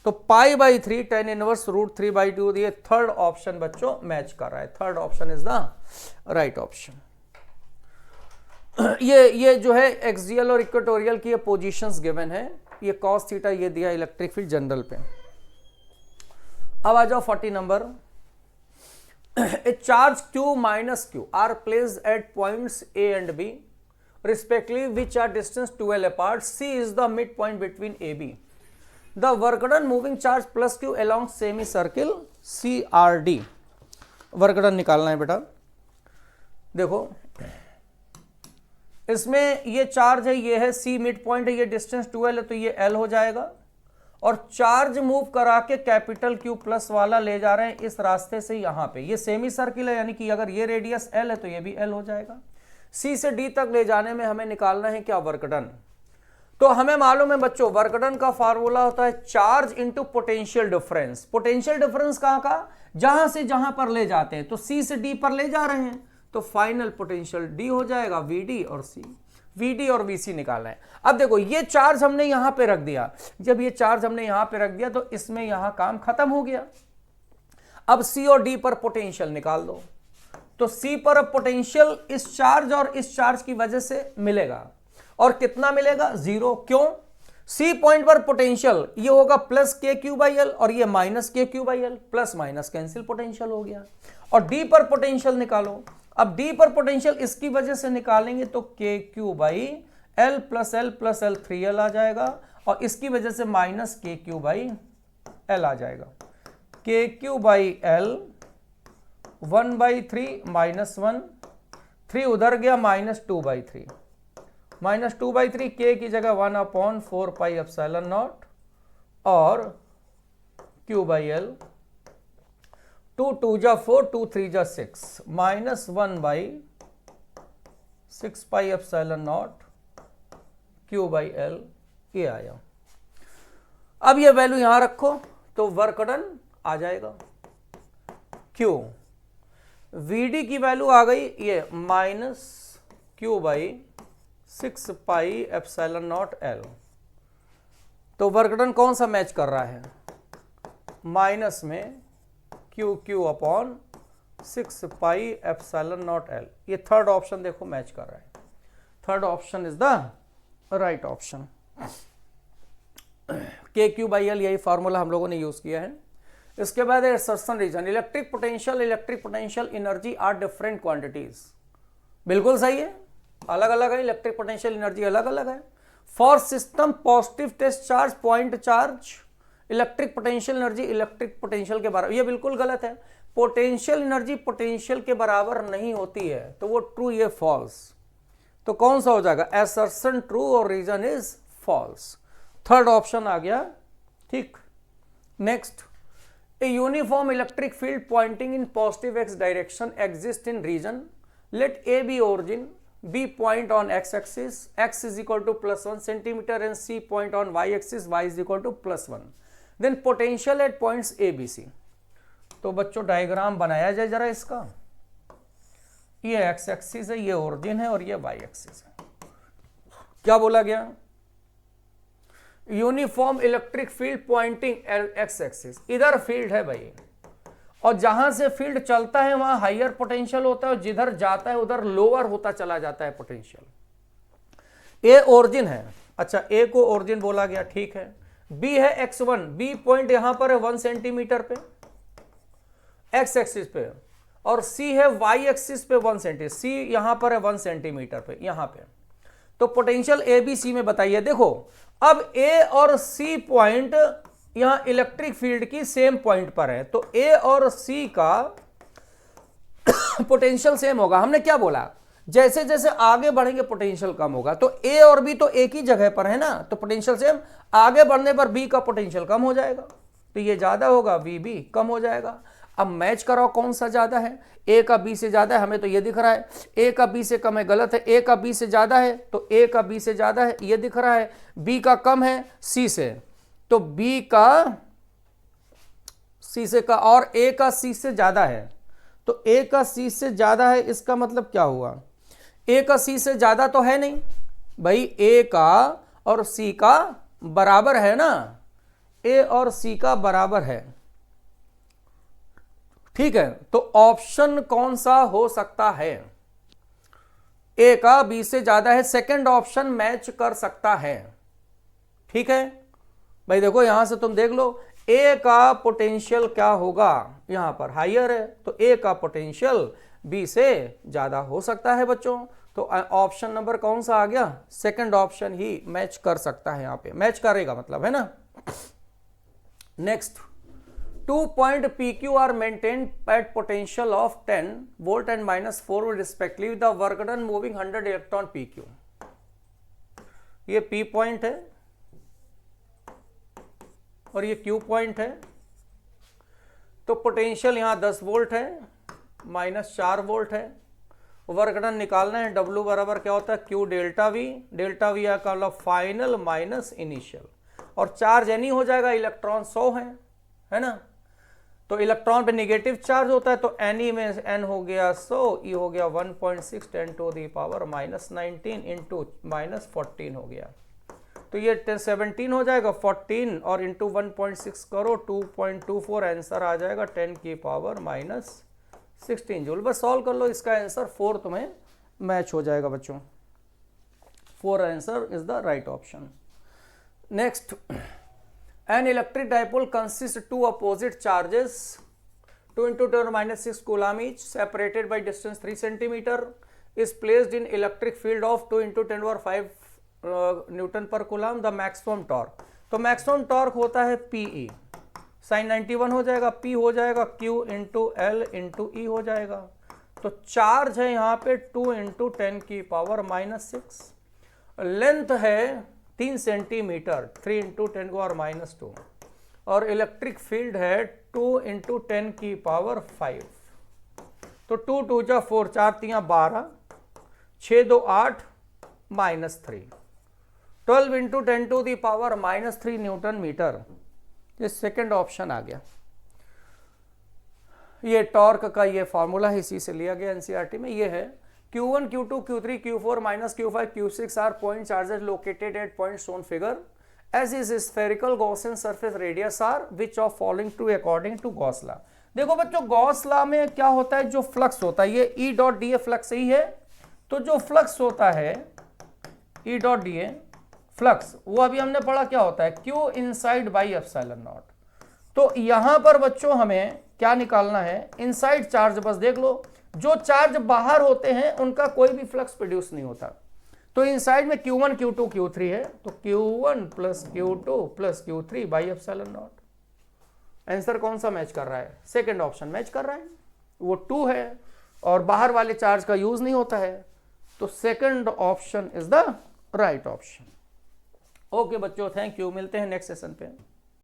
तो पाई बाई 3 tan इनवर्स √3/2, ये थर्ड ऑप्शन बच्चों मैच कर रहा है। Third option is the right option. ये जो है एक्सियल और इक्वेटोरियल की ये पोजीशंस गिवन है, ये cos थीटा ये दिया इलेक्ट्रिक फील्ड जनरल पे। अब आ जाओ 40 number. A charge q minus q are placed at points A and B respectively, which are distance 12 apart. C is the midpoint between AB. The work done moving charge plus q along semicircle CRD. Work done निकालना है बेटा। देखो इसमें ये charge है, ये है C mid point है, ये डिस्टेंस 12 है, तो ये L हो जाएगा, और चार्ज मूव करा के कैपिटल Q प्लस वाला ले जा रहे हैं इस रास्ते से यहां पे। ये सेमी सर्किल है, यानी कि अगर ये रेडियस L है तो ये भी L हो जाएगा। C से D तक ले जाने में हमें निकालना है क्या, वर्क डन। तो हमें मालूम है बच्चों वर्क डन का फार्मूला होता है charge into potential difference. Potential difference कहां का, जहां से जहां पर ले जाते हैं, तो C से D पर ले जा रहे हैं, तो फाइनल पोटेंशियल D हो जाएगा, VD और C। VD और VC निकालना है। अब देखो ये चार्ज हमने यहां पे रख दिया, जब ये चार्ज हमने यहां पे रख दिया तो इसमें यहां काम खत्म हो गया। अब C और D पर पोटेंशियल निकाल दो, तो C पर अब पोटेंशियल इस चार्ज और इस चार्ज की वजह से मिलेगा, और कितना मिलेगा, 0। क्यों, C पॉइंट पर पोटेंशियल ये होगा प्लस KQ/L और ये minus KQ/L, plus minus cancel potential हो गया। और D पर पोटेंशियल निकालो, अब D पर पोटेंशियल इसकी वजह से निकालेंगे तो KQ/L plus L plus L 3L आ जाएगा, और इसकी वजह से माइनस KQ/L आ जाएगा। KQ/L 1/3 माइनस 1, 3 उधर गया, -2/3, -2/3 K की जगह 1/4 पाई एप्सिलॉन नॉट, और Q/L 2 2 जा 4, 2 3 जा 6, -1/6 पाई एप्सिलॉन नॉट Q/L, ये आया। अब ये वैल्यू यहां रखो तो वर्क डन आ जाएगा। क्यों, VD की वैल्यू आ गई ये -Q/6 pi epsilon not L। तो वर्क डन कौन सा मैच कर रहा है, माइनस में QQ/6 pi epsilon not L। ये थर्ड ऑप्शन देखो मैच कर रहा है। Third option is the right option. KQ/L यही फॉर्मूला हम लोगों ने यूज किया है। इसके बाद assertion reason, electric potential energy are different quantities. बिल्कुल सही है, अलग अलग है, इलेक्ट्रिक पोटेंशियल एनर्जी अलग अलग है। For system positive test charge point charge electric potential energy electric potential के बराबर, ये बिल्कुल गलत है। पोटेंशियल एनर्जी पोटेंशियल के बराबर नहीं होती है, तो वो ट्रू, ये फॉल्स। तो कौन सा हो जाएगा, असर्शन ट्रू और reason is false. Third option आ गया, ठीक। Next, a uniform electric field pointing in positive x direction exist in region, let A be origin, B point on x axis, x is equal to +1 centimeter and C point on y axis, y is equal to +1. Then potential at points A, B, C. तो बच्चों diagram बनाया जाए जरा इसका। ये x axis है, ये origin है, और ये y एक्सिस है। क्या बोला गया, uniform electric field pointing X axis, इधर फील्ड है भाई, और जहां से फील्ड चलता है वहां हायर पोटेंशियल होता है, और जिधर जाता है उधर लोअर होता चला जाता है पोटेंशियल। ए ओरिजिन है, अच्छा ए को ओरिजिन बोला गया, ठीक है। बी है x1, बी पॉइंट यहां पर है 1 सेंटीमीटर पे एक्स एक्सिस पे, और सी है y एक्सिस पे 1 सेंटीमीटर, सी यहां पर है 1 सेंटीमीटर पे यहां पे। तो पोटेंशियल ए बी सी में बताइए। देखो अब ए और सी पॉइंट यहां इलेक्ट्रिक फील्ड की सेम पॉइंट पर है, तो ए और सी का पोटेंशियल सेम होगा। हमने क्या बोला, जैसे जैसे आगे बढ़ेंगे पोटेंशियल कम होगा, तो ए और बी तो एक ही जगह पर है ना, तो पोटेंशियल सेम, आगे बढ़ने पर बी का पोटेंशियल कम हो जाएगा, तो ये ज्यादा होगा, बी भी कम हो जाएगा। अब मैच कराओ कौन सा ज्यादा है, ए का बी से ज्यादा है, हमें तो ये दिख रहा है, ए का बी से कम है, गलत है, ए का बी से ज्यादा है, तो ए का बी से ज्यादा है, ये दिख रहा है, बी का कम है सी से, तो बी का सी से का, और ए का सी से ज्यादा है, तो ए का सी से ज्यादा है, इसका मतलब क्या हुआ, ए का सी से ज्यादा तो है नहीं भाई, ए का और सी का बराबर है ना, ए और सी का बराबर है, ठीक है। तो ऑप्शन कौन सा हो सकता है, ए का बी से ज्यादा है, सेकंड ऑप्शन मैच कर सकता है, ठीक है भाई। देखो यहां से तुम देख लो, ए का पोटेंशियल क्या होगा, यहां पर हायर है, तो ए का पोटेंशियल बी से ज्यादा हो सकता है बच्चों। तो ऑप्शन नंबर कौन सा आ गया, सेकंड ऑप्शन ही मैच कर सकता है, यहां पे मैच करेगा मतलब, है ना। Next, 2 point PQ are maintained at potential of 10 volt and -4 volt respectively with the work done moving 100 electron PQ। ये P पॉइंट है और ये Q पॉइंट है, तो पोटेंशियल यहां 10 वोल्ट है, -4 वोल्ट है, वर्क डन निकालना है, W बराबर क्या होता है, Q delta V, delta V का मतलब फाइनल माइनस इनिशियल, और चार्ज एनी हो जाएगा, इलेक्ट्रॉन 100 है ना, तो इलेक्ट्रॉन पे नेगेटिव चार्ज होता है, तो एन में एन हो गया 100, ई हो गया 1.6 10 टू दी पावर -19 इंटू -14 हो गया, तो ये 17 हो जाएगा, 14 और इंटू 1.6 करो 2.24, आंसर आ जाएगा 10 की पावर -16 जूल। बस सॉल्व कर लो, इसका आंसर 4 तुम्हें मैच हो जाएगा बच्चों, 4 answer is the right option. Next, an electric dipole consists of 2 opposite charges 2 × 10⁻⁶ coulomb each separated by distance 3 cm is placed in electric field of 2 × 10⁵ Newton per coulomb। the maximum torque, तो maximum torque होता है PE, sign 91 हो जाएगा, P हो जाएगा Q × L × E हो जाएगा, तो चार्ज है यहाँ पे 2 × 10 की पावर -6, लेंथ है 3 सेंटीमीटर, 3 × 10⁻², और इलेक्ट्रिक फील्ड है 2 × 10 की पावर 5, तो 2 2 जा 4, 4 3 12, 6 2 8 -3, 12 × 10 to the power -3 newton metre, ये सेकंड ऑप्शन आ गया। ये टॉर्क का ये फॉर्मूला है, इसी से लिया गया एनसीईआरटी में, ये है Q1, Q2, Q3, Q4, -Q5, Q6 are point charges located at points shown figure as is spherical Gaussian surface radius are which of following true according to Gauss law। देखो बच्चों, गॉस लॉ में क्या होता है, जो flux होता है, ये E dot D A flux ही है, तो जो फ्लक्स होता है E dot D A flux, वो अभी हमने पढ़ा क्या होता है, Q inside by epsilon naught. तो यहां पर बच्चों हमें क्या निकालना है, इनसाइड चार्ज, बस देख लो, जो चार्ज बाहर होते हैं उनका कोई भी फ्लक्स प्रोड्यूस नहीं होता, तो इनसाइड में Q1 Q2 Q3 है, तो Q1 + Q2 + Q3 by epsilon not. Answer कौन सा मैच कर रहा है, सेकंड ऑप्शन मैच कर रहा है, वो 2 है और बाहर वाले चार्ज का यूज नहीं होता है, तो second option is the right option. Okay बच्चों, थैंक यू, मिलते हैं नेक्स्ट सेशन पे।